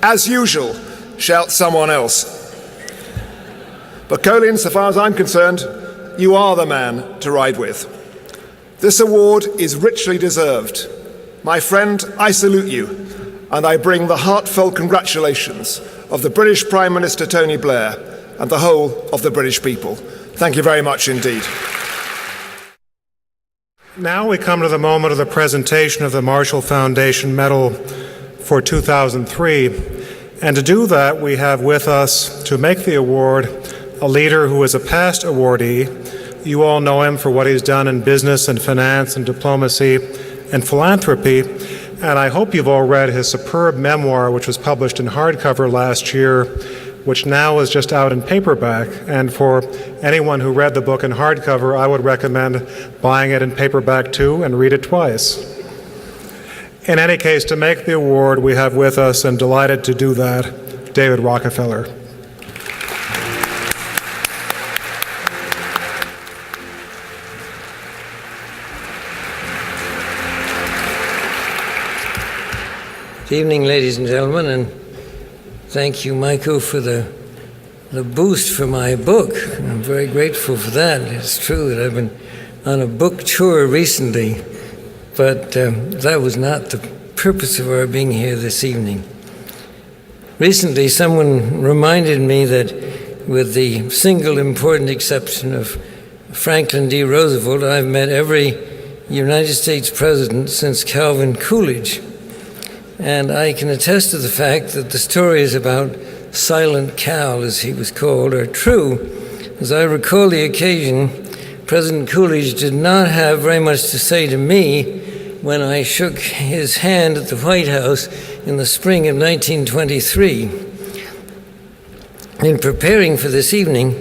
L: "As usual," shouts someone else. But Colin, so far as I'm concerned, you are the man to ride with. This award is richly deserved. My friend, I salute you, and I bring the heartfelt congratulations of the British Prime Minister Tony Blair and the whole of the British people. Thank you very much indeed.
C: Now we come to the moment of the presentation of the Marshall Foundation Medal for 2003. And to do that, we have with us, to make the award, a leader who is a past awardee. You all know him for what he's done in business and finance and diplomacy and philanthropy. And I hope you've all read his superb memoir, which was published in hardcover last year, which now is just out in paperback. And for anyone who read the book in hardcover, I would recommend buying it in paperback too and read it twice. In any case, to make the award, we have with us, and delighted to do that, David Rockefeller.
M: Good evening, ladies and gentlemen, and thank you, Michael, for the boost for my book. I'm very grateful for that. It's true that I've been on a book tour recently, but that was not the purpose of our being here this evening. Recently, someone reminded me that, with the single important exception of Franklin D. Roosevelt, I've met every United States president since Calvin Coolidge. And I can attest to the fact that the stories about Silent Cal, as he was called, are true. As I recall the occasion, President Coolidge did not have very much to say to me when I shook his hand at the White House in the spring of 1923. In preparing for this evening,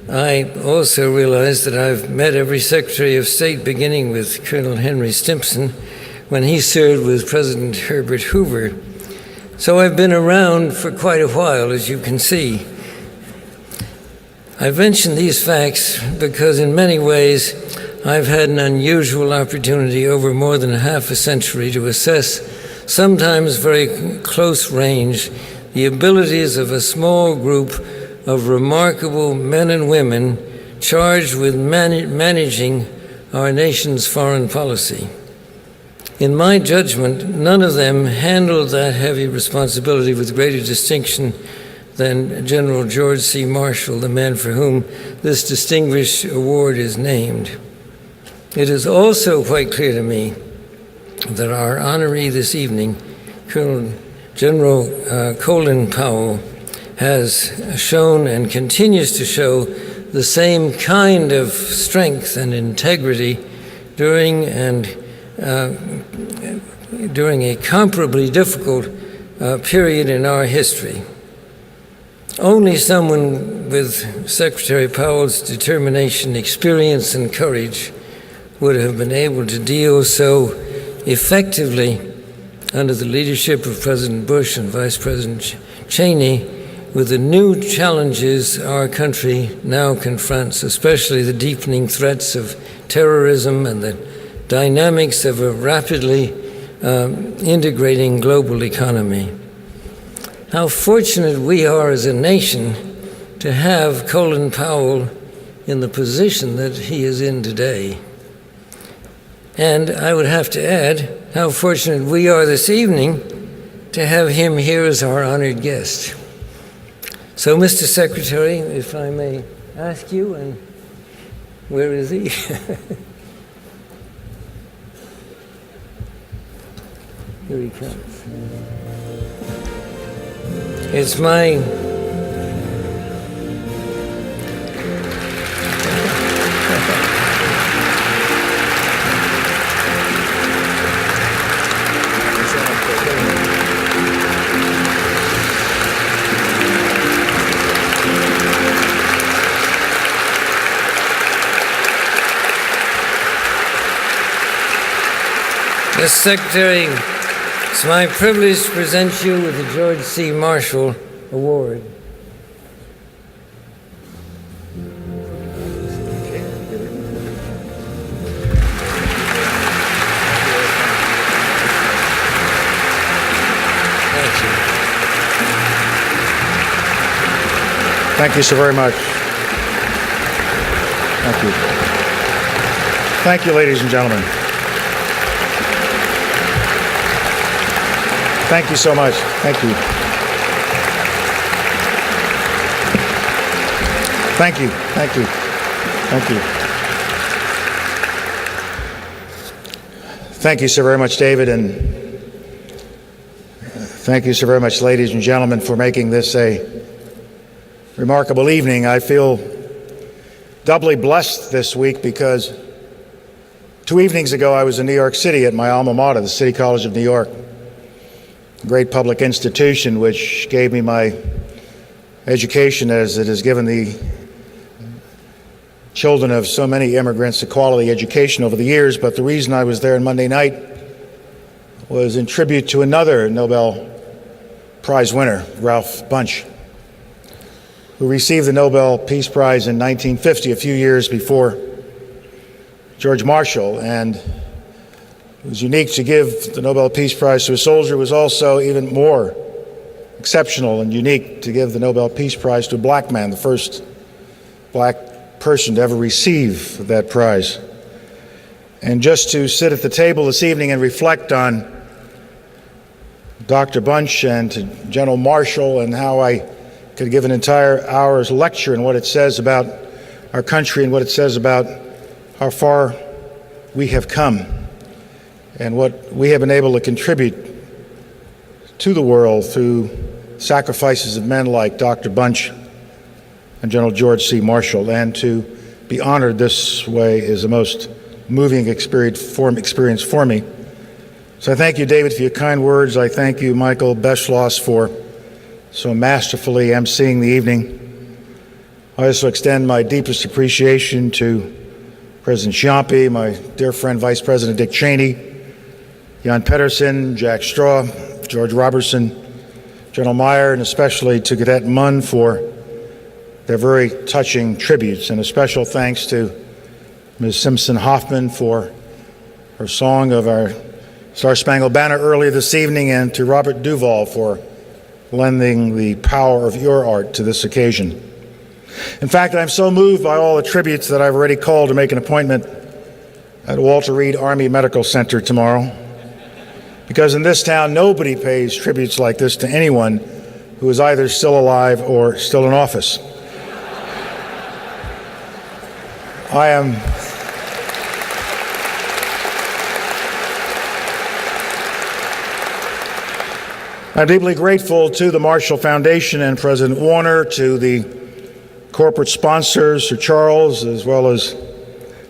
M: I also realized that I've met every Secretary of State, beginning with Colonel Henry Stimson, when he served with President Herbert Hoover. So I've been around for quite a while, as you can see. I mention these facts because in many ways I've had an unusual opportunity over more than half a century to assess, sometimes very close range, the abilities of a small group of remarkable men and women charged with managing our nation's foreign policy. In my judgment, none of them handled that heavy responsibility with greater distinction than General George C. Marshall, the man for whom this distinguished award is named. It is also quite clear to me that our honoree this evening, General Colin Powell, has shown and continues to show the same kind of strength and integrity during a comparably difficult period in our history. Only someone with Secretary Powell's determination, experience, and courage would have been able to deal so effectively under the leadership of President Bush and Vice President Cheney with the new challenges our country now confronts, especially the deepening threats of terrorism and the dynamics of a rapidly integrating global economy. How fortunate we are as a nation to have Colin Powell in the position that he is in today. And I would have to add how fortunate we are this evening to have him here as our honored guest. So, Mr. Secretary, if I may ask you, and where is he? Here he comes. It's my Mr. Secretary, it's my privilege to present you with the George C. Marshall Award.
C: Thank you so very much. Thank you. Thank you, ladies and gentlemen. Thank you so much. Thank you. Thank you. Thank you. Thank you. Thank you so very much, David, and thank you so very much, ladies and gentlemen, for making this a remarkable evening. I feel doubly blessed this week because 2 evenings ago I was in New York City at my alma mater, the City College of New York, a great public institution which gave me my education as it has given the children of so many immigrants a quality education over the years. But the reason I was there on Monday night was in tribute to another Nobel Prize winner, Ralph Bunche, who received the Nobel Peace Prize in 1950, a few years before George Marshall. And it was unique to give the Nobel Peace Prize to a soldier. It was also even more exceptional and unique to give the Nobel Peace Prize to a black man, the first black person to ever receive that prize. And just to sit at the table this evening and reflect on Dr. Bunche and to General Marshall and how I could give an entire hour's lecture on what it says about our country and what it says about how far we have come and what we have been able to contribute to the world through sacrifices of men like Dr. Bunche and General George C. Marshall. And to be honored this way is the most moving experience for me. So I thank you, David, for your kind words. I thank you, Michael Beschloss, for so masterfully emceeing the evening. I also extend my deepest appreciation to President Ciampi, my dear friend Vice President Dick Cheney, Jan Pedersen, Jack Straw, George Robertson, General Meyer, and especially to Cadet Munn for
N: their very touching tributes. And a special thanks to Ms. Simpson Hoffman for her song of our Star-Spangled Banner earlier this evening, and to Robert Duvall for lending the power of your art to this occasion. In fact, I'm so moved by all the tributes that I've already called to make an appointment at Walter Reed Army Medical Center tomorrow, because in this town, nobody pays tributes like this to anyone who is either still alive or still in office. I'm deeply grateful to the Marshall Foundation and President Warner, to the corporate sponsors, Sir Charles, as well as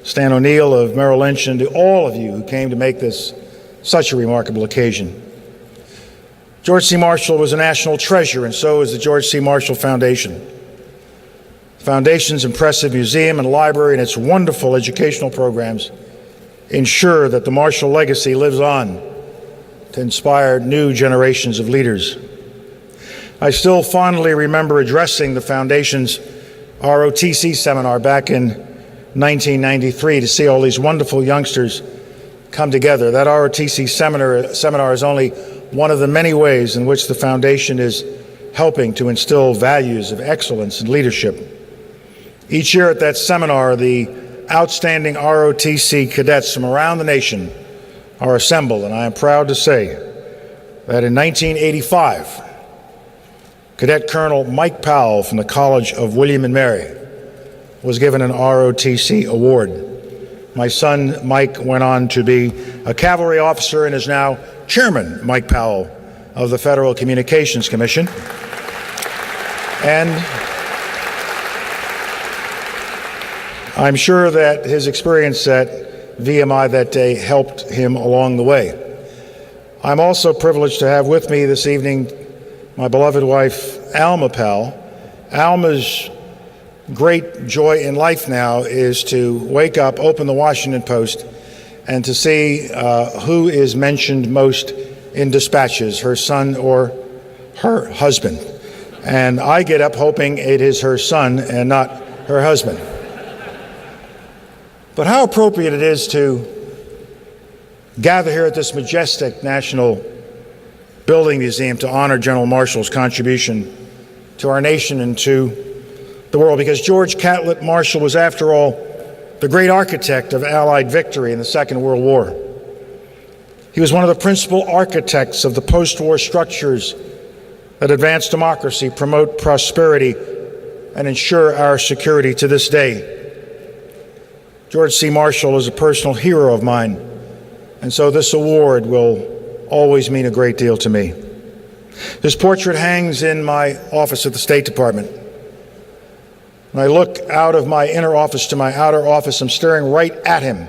N: Stan O'Neill of Merrill Lynch, and to all of you who came to make this such a remarkable occasion. George C. Marshall was a national treasure, and so is the George C. Marshall Foundation. The Foundation's impressive museum and library and its wonderful educational programs ensure that the Marshall legacy lives on to inspire new generations of leaders. I still fondly remember addressing the Foundation's ROTC seminar back in 1993 to see all these wonderful youngsters come together. That ROTC seminar is only one of the many ways in which the Foundation is helping to instill values of excellence and leadership. Each year at that seminar, the outstanding ROTC cadets from around the nation are assembled, and I am proud to say that in 1985, Cadet Colonel Mike Powell from the College of William and Mary was given an ROTC award. My son Mike went on to be a cavalry officer and is now Chairman Mike Powell of the Federal Communications Commission. And I'm sure that his experience at VMI that day helped him along the way. I'm also privileged to have with me this evening my beloved wife, Alma Powell. Alma's great joy in life now is to wake up, open the Washington Post, and to see who is mentioned most in dispatches, her son or her husband. And I get up hoping it is her son and not her husband. But how appropriate it is to gather here at this majestic National Building Museum to honor General Marshall's contribution to our nation and to the world, because George Catlett Marshall was, after all, the great architect of Allied victory in the Second World War. He was one of the principal architects of the post-war structures that advance democracy, promote prosperity, and ensure our security to this day. George C. Marshall is a personal hero of mine, and so this award will always mean a great deal to me. His portrait hangs in my office at the State Department. When I look out of my inner office to my outer office, I'm staring right at him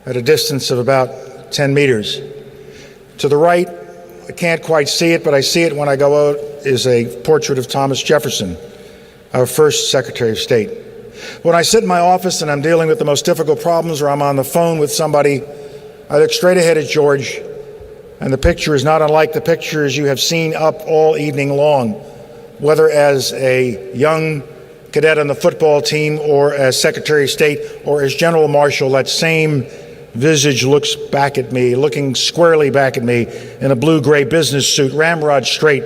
N: at a distance of about 10 meters. To the right, I can't quite see it, but I see it when I go out, is a portrait of Thomas Jefferson, our first Secretary of State. When I sit in my office and I'm dealing with the most difficult problems, or I'm on the phone with somebody, I look straight ahead at George, and the picture is not unlike the pictures you have seen up all evening long, whether as a young cadet on the football team, or as Secretary of State, or as General Marshall. That same visage looks back at me, looking squarely back at me in a blue-gray business suit, ramrod straight,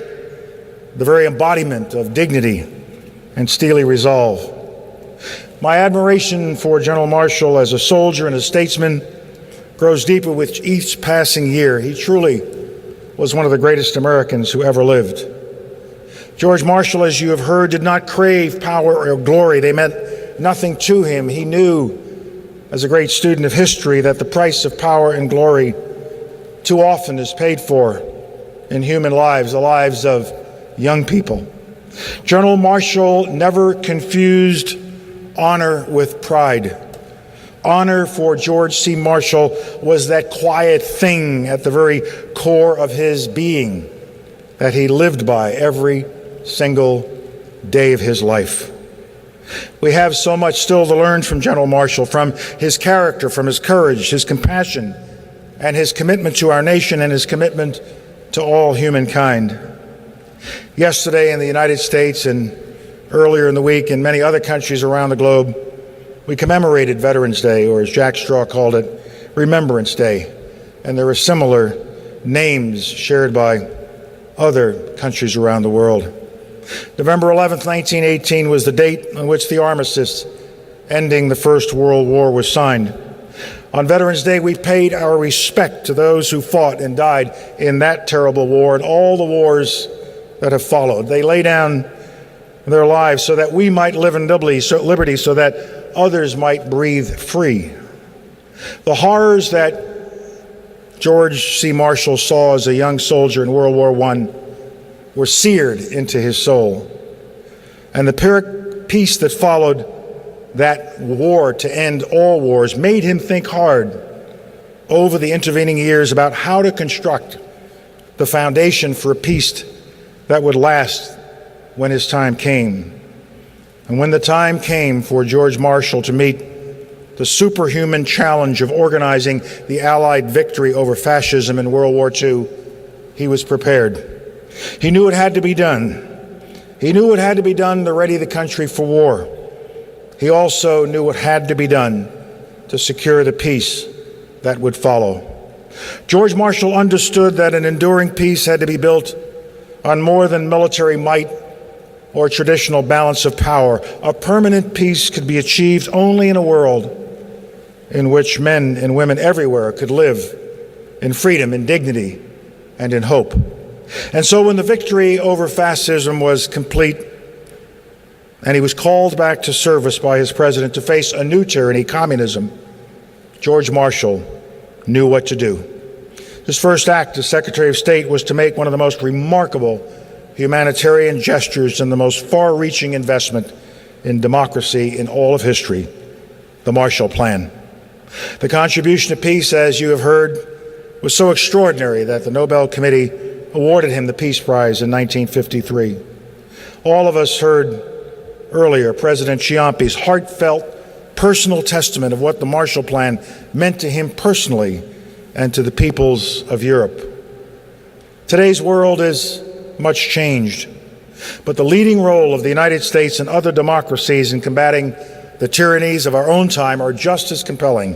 N: the very embodiment of dignity and steely resolve. My admiration for General Marshall as a soldier and a statesman grows deeper with each passing year. He truly was one of the greatest Americans who ever lived. George Marshall, as you have heard, did not crave power or glory. They meant nothing to him. He knew, as a great student of history, that the price of power and glory too often is paid for in human lives, the lives of young people. General Marshall never confused honor with pride. Honor for George C. Marshall was that quiet thing at the very core of his being that he lived by every single day of his life. We have so much still to learn from General Marshall, from his character, from his courage, his compassion, and his commitment to our nation and his commitment to all humankind. Yesterday in the United States and Earlier in the week, in many other countries around the globe, we commemorated Veterans Day, or as Jack Straw called it, Remembrance Day. And there are similar names shared by other countries around the world. November 11th, 1918 was the date on which the armistice ending the First World War was signed. On Veterans Day, we paid our respect to those who fought and died in that terrible war and all the wars that have followed. They lay down their lives so that we might live in liberty, so that others might breathe free. The horrors that George C. Marshall saw as a young soldier in World War I were seared into his soul. And the Pyrrhic peace that followed that war to end all wars made him think hard over the intervening years about how to construct the foundation for a peace that would last when his time came. And when the time came for George Marshall to meet the superhuman challenge of organizing the Allied victory over fascism in World War II, he was prepared. He knew it had to be done. He knew it had to be done to ready the country for war. He also knew what had to be done to secure the peace that would follow. George Marshall understood that an enduring peace had to be built on more than military might or traditional balance of power. A permanent peace could be achieved only in a world in which men and women everywhere could live in freedom, in dignity, and in hope. And so when the victory over fascism was complete, and he was called back to service by his president to face a new tyranny, communism, George Marshall knew what to do. His first act as Secretary of State was to make one of the most remarkable humanitarian gestures and the most far-reaching investment in democracy in all of history, the Marshall Plan. The contribution to peace, as you have heard, was so extraordinary that the Nobel Committee awarded him the Peace Prize in 1953. All of us heard earlier President Ciampi's heartfelt, personal testament of what the Marshall Plan meant to him personally and to the peoples of Europe. Today's world is much changed, but the leading role of the United States and other democracies in combating the tyrannies of our own time are just as compelling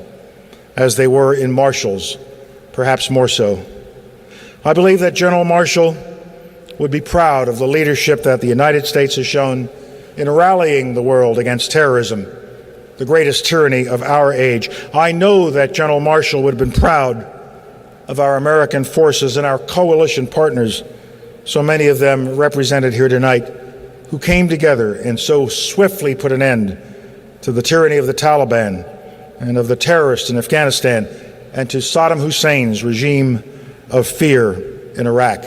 N: as they were in Marshall's, perhaps more so. I believe that General Marshall would be proud of the leadership that the United States has shown in rallying the world against terrorism, the greatest tyranny of our age. I know that General Marshall would have been proud of our American forces and our coalition partners, so many of them represented here tonight, who came together and so swiftly put an end to the tyranny of the Taliban and of the terrorists in Afghanistan and to Saddam Hussein's regime of fear in Iraq.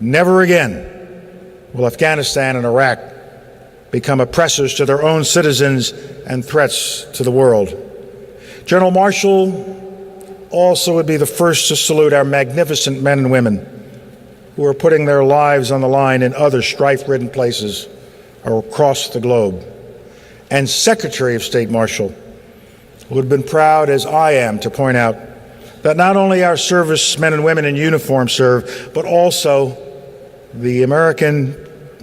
N: Never again will Afghanistan and Iraq become oppressors to their own citizens and threats to the world. General Marshall also would be the first to salute our magnificent men and women who are putting their lives on the line in other strife-ridden places across the globe. And Secretary of State Marshall would have been proud, as I am, to point out that not only our servicemen and women in uniform serve, but also the American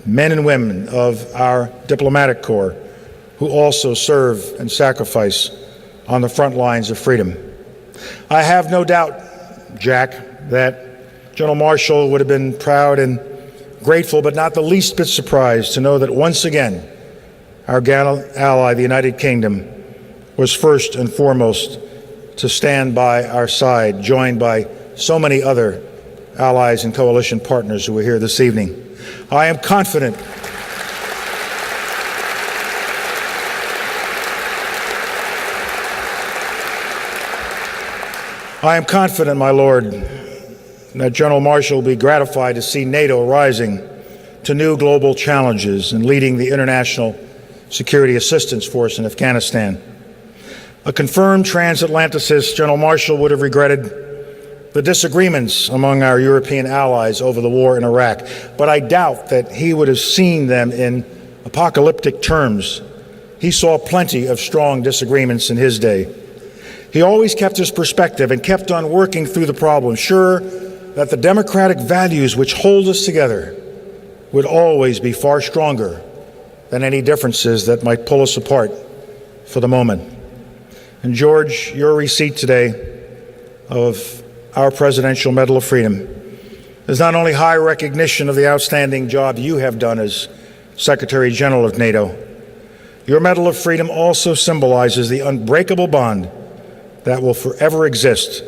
N: men and women of our diplomatic corps who also serve and sacrifice on the front lines of freedom. I have no doubt, Jack, that General Marshall would have been proud and grateful, but not the least bit surprised to know that once again, our gallant ally, the United Kingdom, was first and foremost to stand by our side, joined by so many other allies and coalition partners who are here this evening. I am confident my Lord, that General Marshall will be gratified to see NATO rising to new global challenges and leading the International Security Assistance Force in Afghanistan. A confirmed transatlanticist, General Marshall would have regretted the disagreements among our European allies over the war in Iraq, but I doubt that he would have seen them in apocalyptic terms. He saw plenty of strong disagreements in his day. He always kept his perspective and kept on working through the problem, sure that the democratic values which hold us together would always be far stronger than any differences that might pull us apart for the moment. And George, your receipt today of our Presidential Medal of Freedom is not only high recognition of the outstanding job you have done as Secretary General of NATO, your Medal of Freedom also symbolizes the unbreakable bond that will forever exist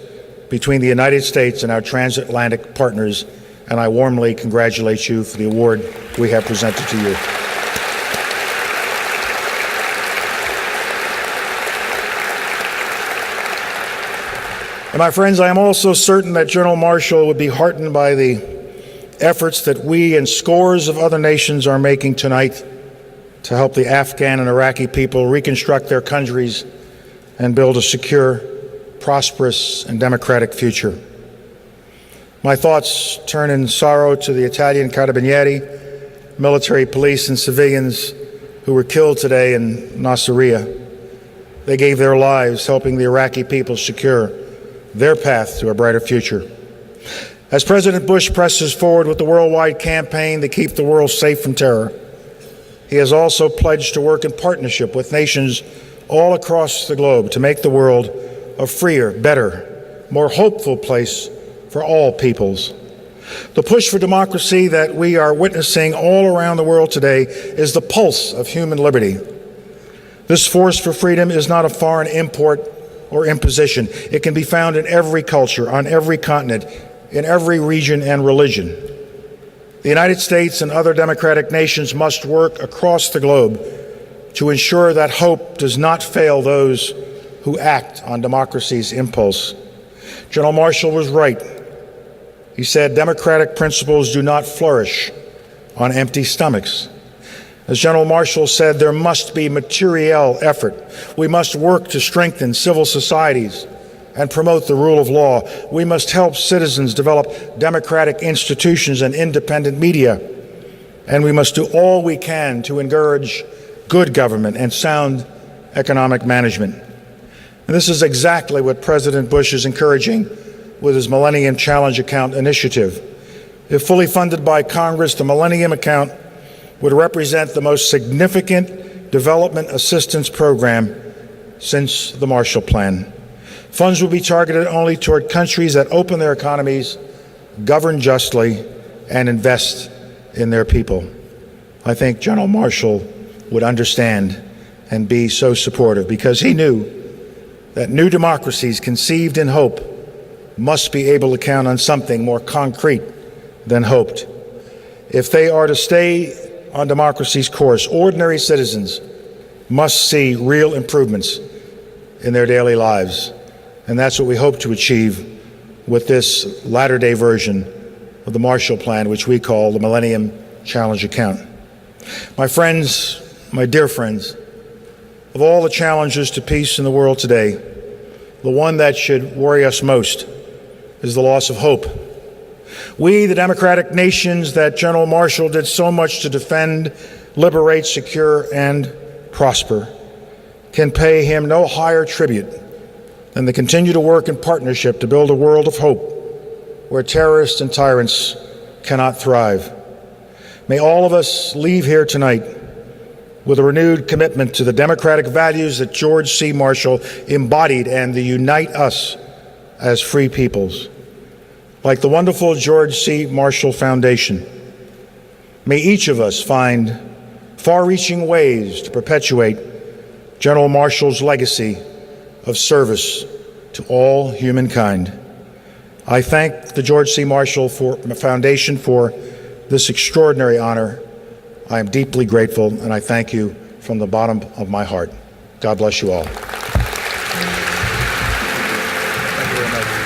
N: between the United States and our transatlantic partners, and I warmly congratulate you for the award we have presented to you. And my friends, I am also certain that General Marshall would be heartened by the efforts that we and scores of other nations are making tonight to help the Afghan and Iraqi people reconstruct their countries and build a secure, prosperous, and democratic future. My thoughts turn in sorrow to the Italian Carabinieri, military police, and civilians who were killed today in Nasiriyah. They gave their lives helping the Iraqi people secure their path to a brighter future. As President Bush presses forward with the worldwide campaign to keep the world safe from terror, he has also pledged to work in partnership with nations all across the globe to make the world a freer, better, more hopeful place for all peoples. The push for democracy that we are witnessing all around the world today is the pulse of human liberty. This force for freedom is not a foreign import or imposition. It can be found in every culture, on every continent, in every region and religion. The United States and other democratic nations must work across the globe to ensure that hope does not fail those who act on democracy's impulse. General Marshall was right. He said, democratic principles do not flourish on empty stomachs. As General Marshall said, there must be material effort. We must work to strengthen civil societies and promote the rule of law. We must help citizens develop democratic institutions and independent media. And we must do all we can to encourage good government and sound economic management. And this is exactly what President Bush is encouraging with his Millennium Challenge Account initiative. If fully funded by Congress, the Millennium Account would represent the most significant development assistance program since the Marshall Plan. Funds will be targeted only toward countries that open their economies, govern justly, and invest in their people. I think General Marshall would understand and be so supportive, because he knew that new democracies conceived in hope must be able to count on something more concrete than hoped. If they are to stay on democracy's course, ordinary citizens must see real improvements in their daily lives. And that's what we hope to achieve with this latter-day version of the Marshall Plan, which we call the Millennium Challenge Account. My friends, my dear friends, of all the challenges to peace in the world today, the one that should worry us most is the loss of hope. We, the democratic nations that General Marshall did so much to defend, liberate, secure, and prosper, can pay him no higher tribute than to continue to work in partnership to build a world of hope where terrorists and tyrants cannot thrive. May all of us leave here tonight with a renewed commitment to the democratic values that George C. Marshall embodied and that unite us as free peoples. Like the wonderful George C. Marshall Foundation, may each of us find far-reaching ways to perpetuate General Marshall's legacy of service to all humankind. I thank the George C. Marshall Foundation for this extraordinary honor. I am deeply grateful, and I thank you from the bottom of my heart. God bless you all. Thank you very much.